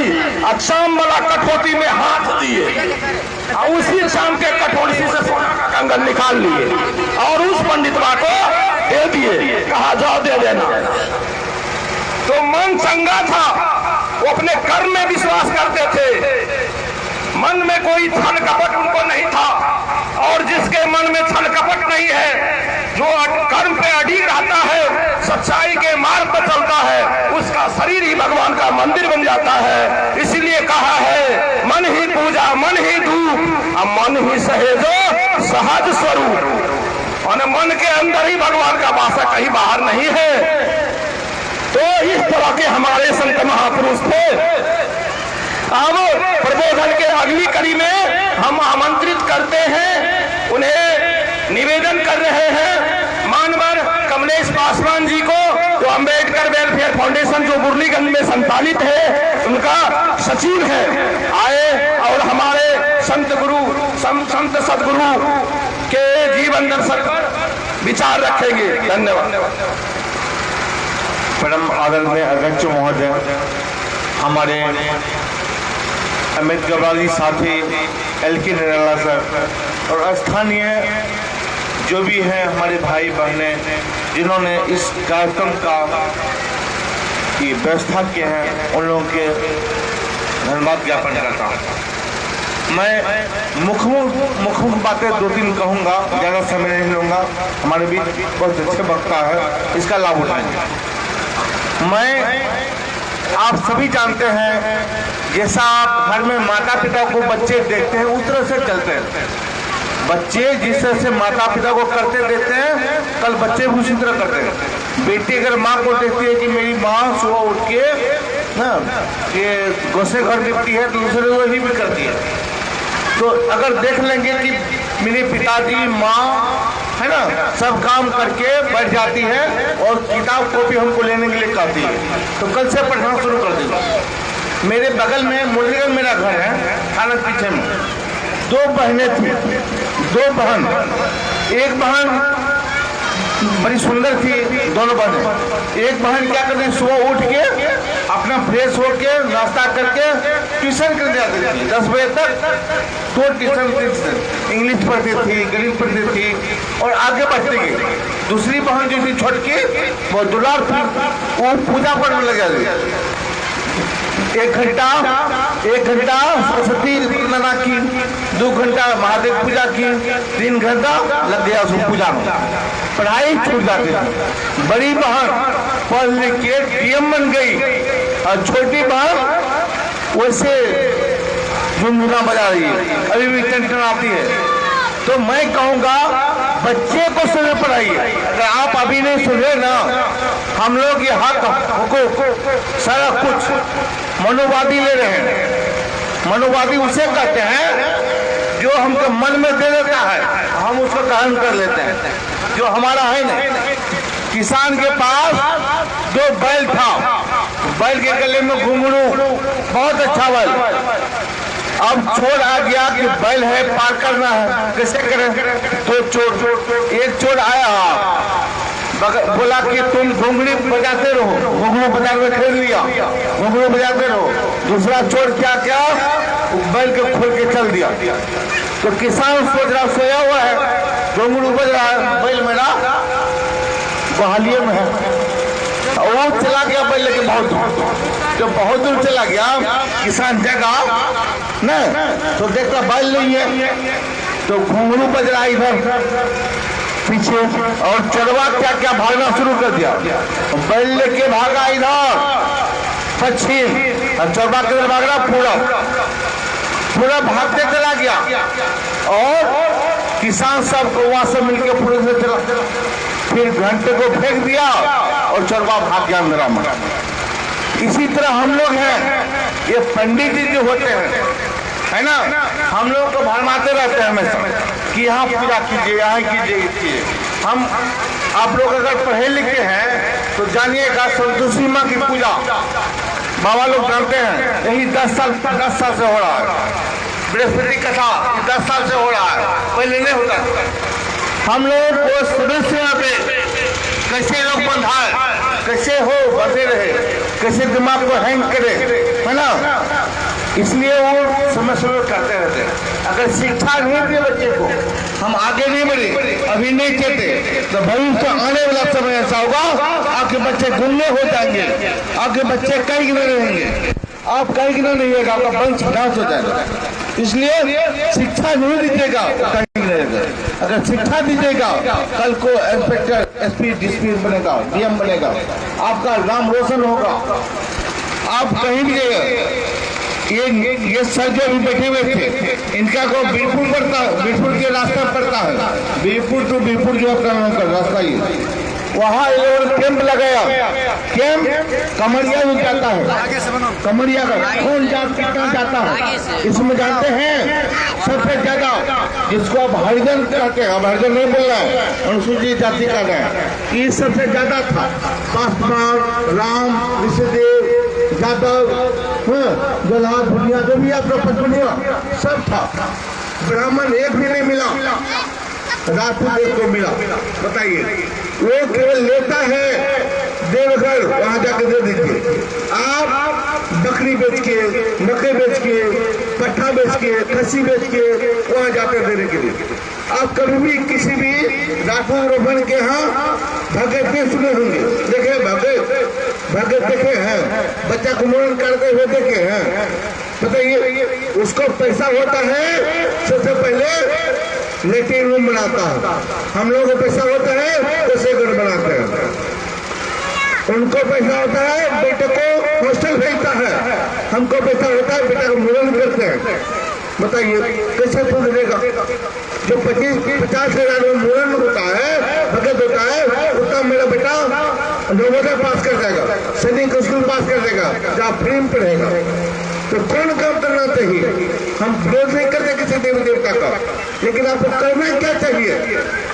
शाम वाला कठौती में हाथ दिए और उसी शाम के कठौती से सोना का कंगन निकाल लिए और उस पंडित माँ को दे दिए, कहा जाओ दे देना। तो मन चंगा था, वो अपने कर्म में विश्वास करते थे, मन में कोई छल कपट उनको नहीं था। और जिसके मन में छल कपट नहीं है, जो कर्म पे अड़िग रहता है, सच्चाई के मार्ग पर चलता है, उसका शरीर ही भगवान का मंदिर बन जाता है। इसलिए कहा है मन ही पूजा मन ही धूप और मन ही सहेजो सहज स्वरूप। और मन के अंदर ही भगवान का वास, कहीं बाहर नहीं है। तो इस तरह के हमारे संत महापुरुष थे। अब प्रबोधन के अगली कड़ी में हम आमंत्रित करते हैं, उन्हें निवेदन कर रहे हैं मानवर कमलेश पासवान जी को, जो अंबेडकर वेलफेयर फाउंडेशन जो मुरलीगंज में संचालित है, उनका सचिव है, आए और हमारे संत सदगुरु के जीवन दर्शन पर विचार रखेंगे। धन्यवाद। परम आदरणीय अध्यक्ष महोदय, हमारे अमित गवाली साथी LK निराला सर और स्थानीय जो भी हैं हमारे भाई बहने जिन्होंने इस कार्यक्रम की व्यवस्था किए हैं, उन लोगों के धन्यवाद ज्ञापन करता हूँ। मैं मुख्य बातें 2-3 कहूँगा, ज़्यादा समय नहीं लूँगा। हमारे बीच बहुत अच्छे वक्ता है, इसका लाभ उठाएंगे। मैं आप सभी जानते हैं, जैसा आप घर में माता पिता को बच्चे देखते हैं उस तरह से चलते हैं। बच्चे जिस तरह से माता पिता को करते देते हैं, कल बच्चे भी उसी तरह करते हैं। बेटी अगर माँ को देखती है कि मेरी माँ सुबह उठ के ना ये गोसे घर लिपटी है, तो दूसरे को ही भी करती है। तो अगर देख लेंगे कि मेरे पिताजी माँ है ना सब काम करके बैठ जाती है और किताब कॉपी हमको लेने के लिए कहती है, तो कल से पढ़ना शुरू कर देंगे। मेरे बगल में मुरलीगंज मेरा घर है, थाना पीछे में 2 बहनें थी, 2 बहन। एक बहन बड़ी सुंदर थी, दोनों बहनें। एक बहन क्या करती, सुबह उठ के अपना फ्रेश होके नाश्ता करके ट्यूशन करने जाती थी 10 बजे तक। 2 ट्यूशन, इंग्लिश पढ़ती थी, गणित पढ़ती थी और आगे बढ़ती गई। दूसरी बहन जो थी छोटकी, वो दुलार थी, वो पूजा पढ़ने लग जाती। 1 घंटा सरस्वती वंदना की, 2 घंटा महादेव पूजा की, 3 घंटा लग गया उसको पूजा में, पढ़ाई छूट जाती थी। बड़ी बहन पढ़ लिख के DM बन गई और छोटी बहन वैसे झुनझुना बजा रही है, अभी भी टेंशन आती है। तो मैं कहूँगा बच्चे को सुने पढ़ाइए। अगर आप अभी नहीं सुने ना, हम लोग ये हक हुकूक सारा कुछ मनोवादी ले रहे हैं। मनोवादी उसे कहते हैं जो हमको मन में दे देता है, हम उसको ग्रहण कर लेते हैं, जो हमारा है नहीं। किसान के पास 2 बैल था, बैल के गले में घुंघरू, बहुत अच्छा बैल। अब चोर आ गया कि बैल है, पार करना है, कैसे करें? तो चोर, एक चोर आया, बोला कि तुम घुंघरू बजाते रहो, घुंघरू बजा के खेल लिया, घुंघरू बजाते रहो। दूसरा चोर क्या क्या, बैल के खोल के चल दिया। तो किसान सोच रहा, सोया हुआ है, घुंघरू बज रहा है, बैल मेरा बहालिए में है, और वो चला गया बैल लेके बहुत दूर। जब बहुत दूर चला गया, किसान जगा नहीं तो देखता बैल नहीं है, तो घुंघरू बज रहा इधर पीछे, और चरवा क्या क्या भागना शुरू कर दिया। बैल लेके भागा इधर पश्चिम, और चरवा किधर भाग रहा, पूरा भागते चला गया, और किसान सब को वहां से मिलकर पूरे से चला, फिर घंटे को फेंक दिया और चरवा भाग गया अंदर में। इसी तरह हम लोग हैं, ये पंडित जी जो होते हैं, है ना, हम लोग को भरमाते रहते हैं हमेशा कि यहाँ पूजा कीजिए, यहाँ कीजिए। हम आप लोग अगर पढ़े लिखे हैं तो जानिएगा, संतोषी माँ की पूजा बाबा लोग जानते हैं, यही 10 साल से हो रहा है। बृहस्पति कथा 10 साल से हो रहा है, पहले नहीं होता। हम लोग को सुबह से यहाँ पे कैसे लोग बंधाए, कैसे हो बंधे रहे, कैसे दिमाग को हैंग करे, है ना, इसलिए वो समय करते रहते हैं। अगर शिक्षा नहीं दिए बच्चे को, हम आगे नहीं बढ़े, अभी नहीं चलते, तो भविष्य आने वाला समय ऐसा होगा, आपके बच्चे गुमने हो जाएंगे, आपके बच्चे कहीं गिने रहेंगे, आप कहीं गिना नहीं रहेगा, आपका वंश विनाश हो जाएगा। इसलिए शिक्षा नहीं दीजिएगा, कहीं रहेगा। अगर शिक्षा दीजिएगा, कल को इंस्पेक्टर, एसपी, डीएसपी बनेगा, डीएम बनेगा, आपका नाम रोशन होगा, आप कहीं भी जाइएगा। ये सर जो अभी बैठे हुए थे, इनका को बीरपुर पड़ता है, बीरपुर के रास्ता पड़ता है, बीरपुर टू बीरपुर जो अपना रास्ता ये, वहाँ कैंप लगाया। कैंप कमरिया में जाता है, कमरिया का कौन जाता है, इसमें जानते हैं सबसे ज्यादा जिसको अब हरिजन कहते हैं, अब हरिजन नहीं बोल रहा है, अनुसूचित जाति का है, ये सबसे ज्यादा था। पासवान, राम, ऋषिदेव, यादव, जलाद, भुनिया, जो भी आपका पचमनिया सब था। ब्राह्मण एक भी नहीं मिला, राजपूत एक को मिला। बताइए, वो केवल लेता है देवघर, वहां जाकर दे दीजिए। आप बकरी बेच के, मक्के बेच के, पट्टा बेच के, खस्सी बेच के वहां जाकर देने के लिए। आप कभी भी किसी भी राजपूत ब्राह्मण के यहाँ भगत के सुने होंगे, देखे भगत देखे हैं, बच्चा को मुंडन करते हुए देखे हैं। बताइए, उसको पैसा होता है, सबसे पहले लेटिंग रूम बनाता है, हम लोगों को पैसा होता है उसे घर बनाते हैं, उनको पैसा होता है बेटे को हॉस्टल भेजता है, हमको पैसा होता है बेटा को मुंडन करते हैं। बताइए कैसे पूछ देगा? जो 25-50 हजार में मुंडन होता है, भगत होता है, उतना मेरा बेटा नवोदय पास कर जाएगा, सैनिक स्कूल पास कर देगा, जहाँ फ्री में पढ़ेगा। तो कौन काम करना चाहिए? हम विरोध नहीं करते किसी देवी देवता का, लेकिन आपको करना क्या चाहिए?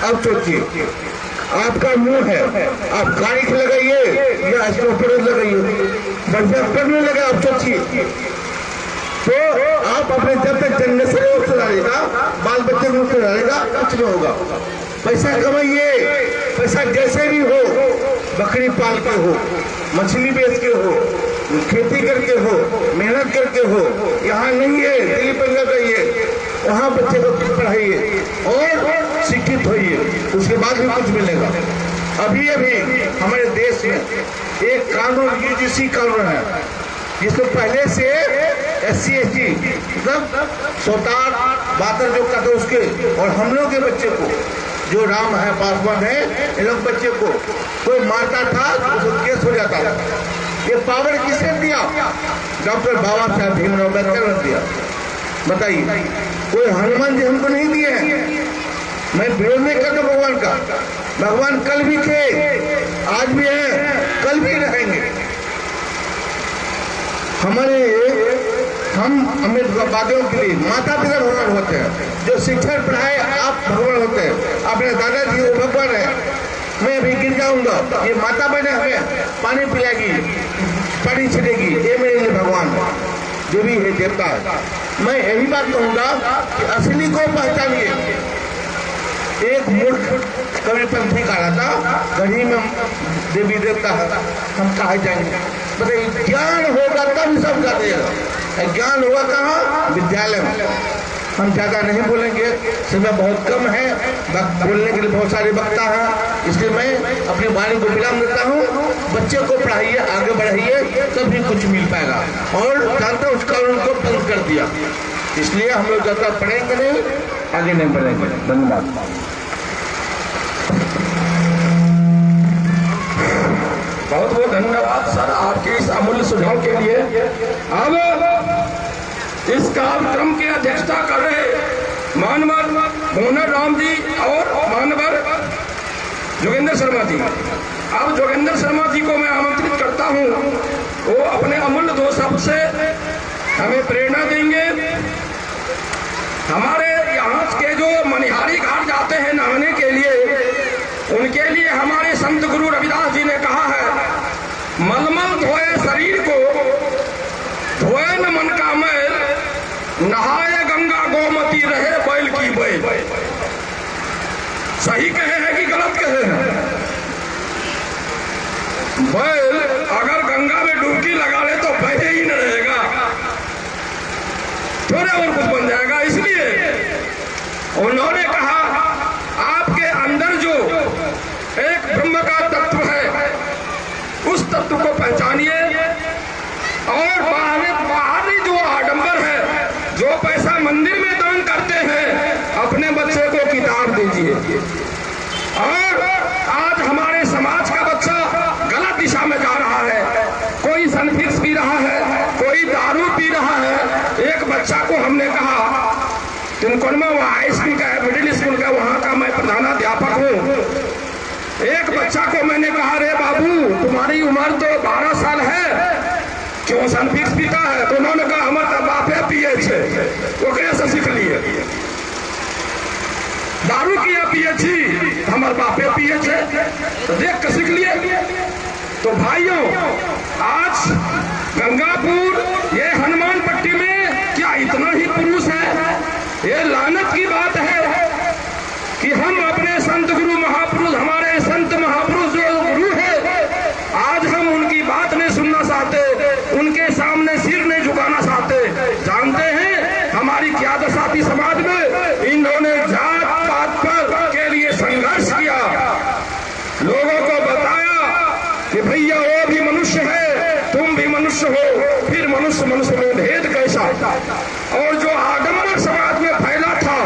आप सोचिए, आपका मुंह है, आप गाड़ी लगाइए या स्टोपर लगाइए, बढ़िया पढ़ने लगे, आप सोचिए। तो आप अपने जब तक जनरेशन को सुधारेगा, बाल बच्चे को सुधारेगा, कुछ नहीं होगा। पैसा कमाइए, पैसा जैसे भी हो, बकरी पाल के हो, मछली बेच के हो, खेती करके हो, मेहनत करके हो, यहाँ नहीं है, दिल्ली पंजाब जाइए, वहाँ बच्चे को पढ़ाइए और शिक्षित होइए, उसके बाद भी कुछ मिलेगा। अभी हमारे देश में एक कानून यूजीसी कानून है, जिसमें पहले से SC ST मतलब 72 जो कहते उसके, और हम लोग के बच्चे को, जो राम है, पासवान है, इन लोग बच्चे को कोई मारता था तो केस हो जाता था। ये पावर किसने दिया? डॉक्टर बाबा साहब भीमराव अम्बेडकर ने दिया। बताइए, कोई हनुमान जी हमको नहीं दिए हैं। मैं विरोध नहीं करता भगवान का, भगवान कल भी थे, आज भी हैं, कल भी रहेंगे। हम अमेरिकावादियों के लिए माता पिता भगवान होते हैं, जो शिक्षा पढ़ाए आप भगवान होते हैं। अपने दादाजी वो भगवान है। मैं अभी गिरजा पिलाऊंगा, ये माता बहने हमें पानी पिलाएगी, पानी छिड़ेगी, ये मेरे लिए भगवान जो भी है देवता है। मैं यही बात कहूंगा कि असली को पहचानिए। एक मूर्ख कविपंथी का रहा था, गढ़ी में देवी देवता है, हम कहा जाएंगे, मतलब ज्ञान होगा तब सब कर देगा। ज्ञान होगा कहाँ? विद्यालय में। हम ज़्यादा नहीं बोलेंगे, समय बहुत कम है, बोलने के लिए बहुत सारे वक्ता हैं, इसलिए मैं अपनी वाणी को विराम देता हूँ। बच्चे को पढ़ाइए, आगे बढ़ाइए, तभी कुछ मिल पाएगा। और जानते उसका उनको बंद कर दिया, इसलिए हम लोग ज़्यादा पढ़ेंगे नहीं, आगे नहीं बढ़ेंगे। धन्यवाद। बहुत बहुत धन्यवाद सर आपके इस अमूल्य सुझाव के लिए। अब इस कार्यक्रम की अध्यक्षता कर रहे मानवर मोहन राम जी और मानवर जोगेंद्र शर्मा जी। अब जोगेंद्र शर्मा जी को मैं आमंत्रित करता हूँ, वो अपने अमूल्य 2 शब्द से हमें प्रेरणा देंगे। हमारे यहाँ के जो मनिहारी घाट जाते हैं नहाने के लिए, उनके लिए हमारे संत गुरु रविदास जी ने कहा है, मलमल धोए शरीर को, धोए न मन का मैल, नहाए गंगा गोमती रहे बैल की बैल। सही कहे हैं कि गलत कहे हैं? बैल अगर गंगा में डुबकी लगा ले तो बहे ही न रहेगा, थोड़े और कुछ बन जाएगा। इसलिए उन्होंने कहा आपके अंदर जो एक ब्रह्म का तत्व है, उस तत्व को पहचानिए, और बाहरी जो आडंबर है, जो पैसा मंदिर में दान करते हैं, अपने बच्चे को किताब दीजिए। और आज हमारे समाज का बच्चा गलत दिशा में जा रहा है, कोई सनफिक्स पी रहा है, कोई दारू पी रहा है। एक बच्चा को हमने कहा, तिनकोनमा वो हाई स्कूल का है, मिडिल स्कूल का, वहाँ का मैं प्रधानाध्यापक हूँ। एक बच्चा को मैंने कहा, रे बाबू तुम्हारी उम्र तो 12 साल है, क्यों सनफिक्स पीता है? तो उन्होंने कहा हमारे बापे पिए छे, वो कैसे सीख लिए? दारू किया पिए छी, हमारे बापे पिए छे, तो देख के सीख लिए। तो भाइयों, आज गंगापुर ये हनुमान पट्टी में क्या इतना ही पुरुष है? ये लानत की बात है कि हम अपने संत गुरु महापुरुष, हमारे संत महापुरुष जो गुरु है, आज हम उनकी बात नहीं सुनना चाहते, उनके सामने सिर नहीं झुकाना चाहते। जानते हैं हमारी क्या दशा थी समाज में? इन्होंने जात पात पर के लिए संघर्ष किया, लोगों को बताया कि भैया वो भी मनुष्य है, तुम भी मनुष्य हो, फिर मनुष्य मनुष्य में भेद कैसा? और जो आडंबर समाज में फैला था,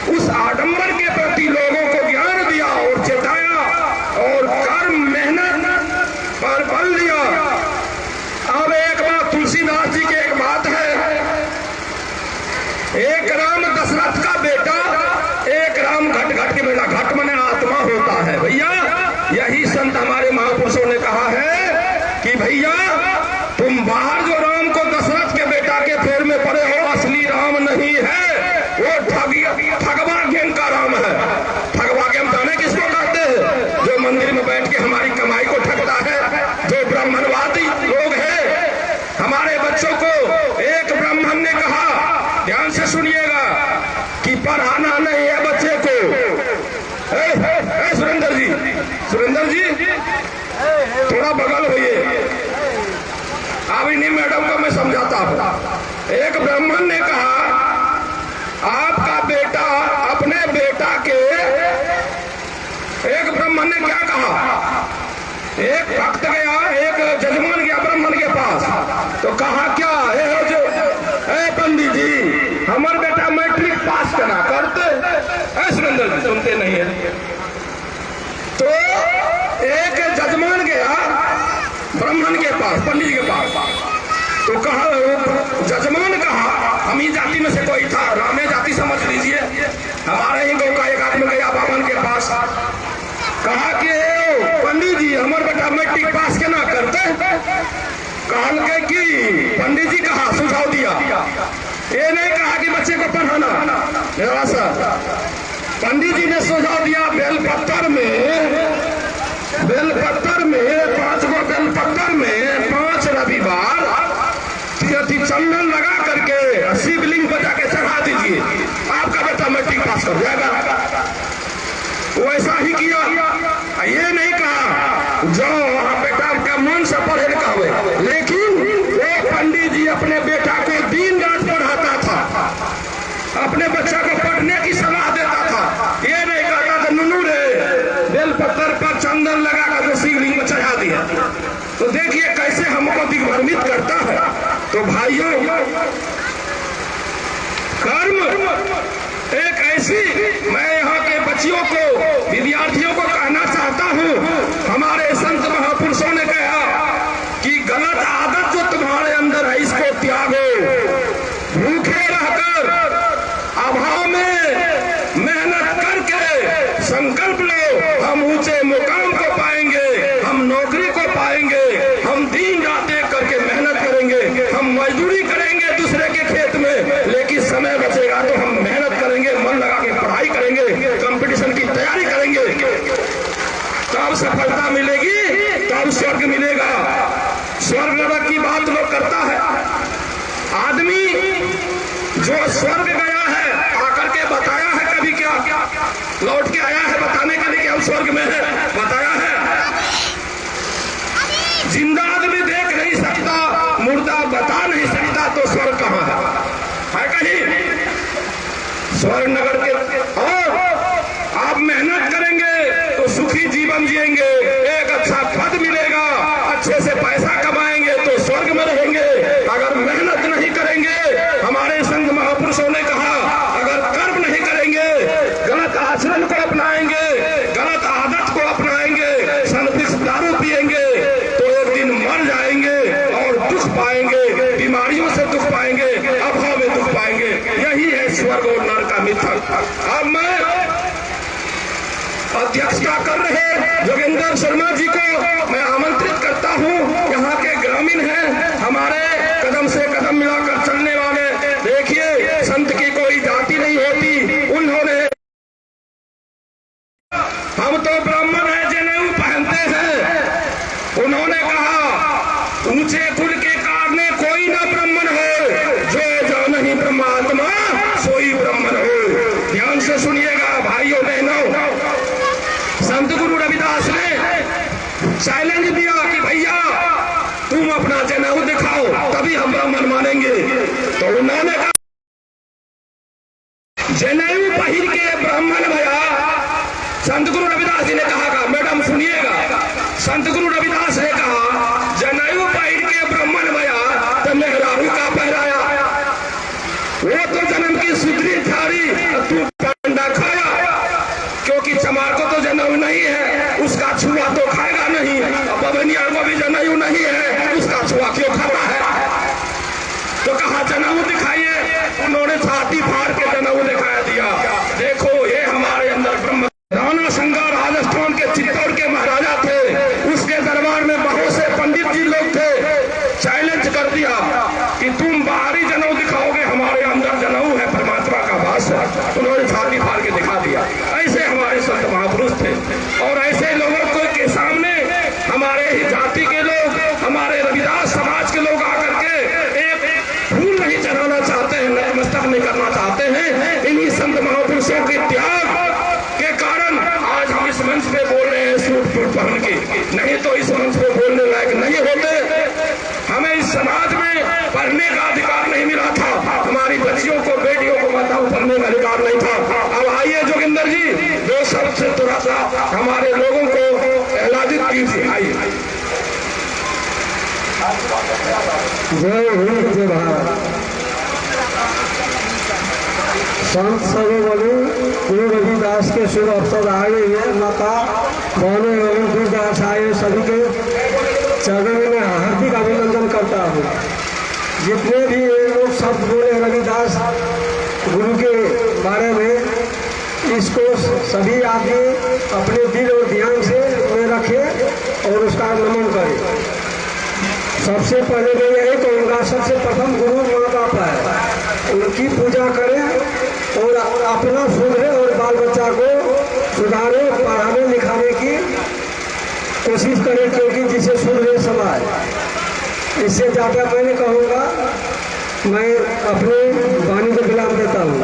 उस आडंबर के प्रति लोगों को ज्ञान दिया और चेताया, और कर्म मेहनत पर बल दिया। अब एक बात तुलसीदास जी की एक बात है, एक राम दशरथ का बेटा, एक राम घट घट के बेटा। घट मने आत्मा होता है भैया। यही संत हमारे महापुरुषों ने कहा है कि भैया तुम बाहर जो राम को दशरथ के बेटा के फेर में पड़े हो, असली राम नहीं है, वो ठगवा गेम का राम है। ठगवा गेम जाने किसको कहते हैं? जो मंदिर में बैठ के हमारी कमाई को ठगता है, जो ब्राह्मणवादी लोग हैं। हमारे बच्चों को एक ब्राह्मण ने कहा, ध्यान से सुनिएगा, कि पढ़ाना नहीं है बच्चे को। सुरेंद्र जी थोड़ा बगल होइए, अभी मैडम को मैं समझाता हूँ। एक ब्राह्मण ने कहा, आपका बेटा अपने बेटा के, एक ब्राह्मण ने क्या कहा, एक भक्त गया, एक जजमान गया ब्राह्मण के पास, तो कहा क्या है पंडित जी, हमारे बेटा मैट्रिक पास करना करते? सुरेंद्र जी सुनते नहीं है। तो एक जजमान गया ब्राह्मण के पास, पंडित जी के पास, तो कहा, जजमान कहा, हम ही जाति में से कोई था, रामे जाति समझ लीजिए, हमारे ही गाँव का एक आदमी गया बामन के पास, कहा कि पंडित जी हमारे बेटा मैट्रिक पास के ना करते? कहल के कि पंडित जी कहा, सुझाव दिया, ये नहीं कहा कि बच्चे को पढ़ाना, पंडित जी ने सुझाव दिया, बेलपत्तर में बेलपत्तर में 5 गो बेलपत्तर में 5 रविवार चंदन लगा करके शिवलिंग बजा के चढ़ा दीजिए, आपका बेटा मैट्रिक पास कर जाएगा। वैसा ही किया। ये नहीं कहा जो बेटा का मन से पढ़े लिखा हुए, लेकिन एक पंडित जी अपने बेटा को दिन रात पढ़ाता था, अपने बच्चा को पढ़ने की सलाह देता था। ये नहीं कहता था नुनू रे बेलपत्तर पर चंदन लगा कर जो शिवलिंग में चढ़ा दिया। तो देखिए कैसे हमको दिग्भ्रमित करता है। तो भाइयों, कर्म एक ऐसी, मैं यहाँ के बच्चियों को, विद्यार्थियों को कहना चाहता हूँ, हमारे संत महापुरुषों ने कहा कि गलत आदत जो तुम्हारे अंदर है इसको त्यागो, भूखे रहकर अभाव में मेहनत करके संकल्प लो, हम ऊंचे मुकाम को पाएंगे, हम नौकरी को पाएंगे, हम दिन रात एक करके मेहनत करेंगे, हम मजदूरी करेंगे दूसरे के खेत में, लेकिन समय बचेगा तो हम मेहनत करेंगे, मन लगा के पढ़ाई करेंगे, कंपटीशन की तैयारी करेंगे, तब सफलता मिलेगी, तब स्वर्ग मिलेगा। स्वर्ग नरक की बात लोग करता है। आदमी जो स्वर्ग गया है आकर के बताया है कभी क्या लौट के आया है बताने के लिए कि हम स्वर्ग में है, बताया है? जिंदा आदमी देख नहीं सकता, मुर्दा बता नहीं सकता, तो स्वर्ग कहाँ है कहीं? स्वर्ग नगर के। और आप मेहनत करेंगे तो सुखी जीवन जिएंगे, एक अच्छा पद मिलेगा, अच्छे से पैसा कमाएंगे तो स्वर्ग में रहेंगे। अगर मेहनत नहीं करेंगे, हमारे संत महापुरुषों ने कहा, अगर कर्म नहीं करेंगे, गलत आचरण को अपनाएंगे, गलत आदत को अपनाएंगे, सनफिक्स दारू पिएंगे, तो एक दिन मर जाएंगे और दुख पाएंगे, बीमारियों से दुख पाएंगे, अभाव में दुख पाएंगे। यही है स्वर्ग और नरक का मिथक। अब मैं अध्यक्षता कर रहे जोगिंदर शर्मा जी को मैं आमंत्रित करता हूं। यहाँ के ग्रामीण हैं, हमारे कदम से कदम मिलाकर चलने वाले। देखिए, संत की कोई जाति नहीं होती। उन्होंने, हम तो ब्राह्मण हैं, जनेऊ पहनते हैं। उन्होंने कहा, ऊंचे कुल के कारण कोई ना ब्राह्मण हो, जो नहीं ब्रह्मात्मा सोई ब्राह्मण हो। ध्यान से सुनिएगा भाइयों बहनों, संत गुरु रविदास ने चैलेंज दिया कि भैया तुम अपना जनेऊ दिखाओ तभी हम ब्राह्मण मानेंगे। तो उन्होंने कहा, जनेऊ पहिर के ब्राह्मण भैया। संत गुरु रविदास जी ने कहा, मैडम सुनिएगा, संत गुरु रविदास ने कहा, जनेऊ पहिर के ब्राह्मण भैया तो मेहरारू का पहराया, वो तो जन्म की सुधरी थारी, तू पंडा खाया, क्योंकि चमार को तो जनेऊ नहीं है, उसका छुआ तो खाएगा नहीं। बबनिया को भी जनेऊ नहीं है, उसका छुआ क्यों खाता है? तो कहा जनेऊ दिखाइए। उन्होंने छाती फाड़ के जनेऊ दिखाया दिया। देखो, ये हमारे अंदर ब्रह्म। राणा संगा राजस्थान के चित्तौड़ के महाराजा थे, उसके दरबार में बहुत से पंडित जी लोग थे। चैलेंज कर दिया कि तुम बाहरी जनेऊ दिखाओगे, हमारे अंदर जनेऊ है, परमात्मा का वास है। उन्होंने छाती फाड़ के दिखा दिया। ऐसे हमारे संत महापुरुष थे। और ऐसे लोगों को के सामने हमारे ही जाति के लोग, हमारे रविदास समाज के लोग आकर के एक फूल नहीं चढ़ाना चाहते हैं, नतमस्तक नहीं करना चाहते हैं। इन्हीं संत महापुरुषों के त्याग के कारण आज हम इस मंच पे बोल रहे हैं सूट बूट पहन के, नहीं तो इस मंच पे बोलने लायक नहीं होते। हमें इस समाज में पढ़ने का अधिकार नहीं मिला था, हमारी बच्चियों को, बेटियों को माताओं पढ़ने का अधिकार नहीं था। अब आइए जोगिंदर जी, जो सबसे थोड़ा सा हमारे लोगों को एलादित कीजिए। आइए। जय हिंद, जय भारत। संत सर्वबलि गुरु रविदास के शुभ अवसर आ गए हैं। माता बहनों एवं दूरदराज आए सभी के चरणों में हार्दिक अभिनंदन करता हूँ। जितने भी लोग शब्द बोले रविदास गुरु के बारे में, इसको सभी आदमी अपने दिल और ध्यान से में रखें और उसका नमन करें। सबसे पहले मैं यही कहूँगा, सबसे प्रथम गुरु माँ बाप है, उनकी पूजा करें और अपना सुधरे और बाल बच्चा को सुधारे, पढ़ाने लिखाने की कोशिश करें, क्योंकि जिसे सुन रहे समाज, इससे ज़्यादा मैं नहीं कहूँगा। मैं अपने वाणी को विराम देता हूँ।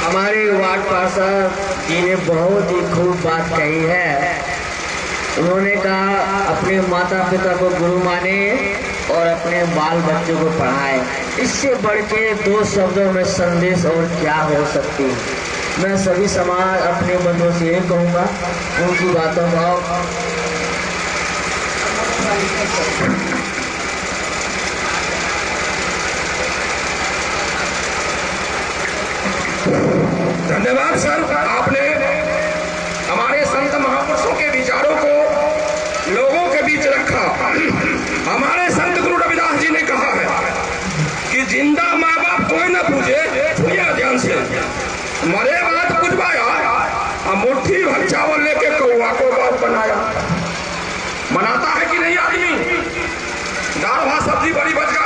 हमारे वार्ड पार्षद जी ने बहुत ही खूब बात कही है। उन्होंने कहा अपने माता पिता को गुरु माने और अपने बाल बच्चों को पढ़ाए। इससे बढ़ के दो शब्दों में संदेश और क्या हो सकती है। मैं सभी समाज अपने बंधुओं से यही कहूँगा, उनकी बातों का धन्यवाद सर। आपने हमारे संत महापुरुषों के विचारों को लोगों के बीच रखा। हमारे संत गुरु रविदास जी ने कहा है कि जिंदा माँ बाप कोई न पूजे, सुनिए ध्यान से, मरे बात पूजवाया, मुट्ठी भर चावल लेके कौआ को बाप बनाया। मनाता है कि नहीं आदमी? दाल भात सब्जी बड़ी बच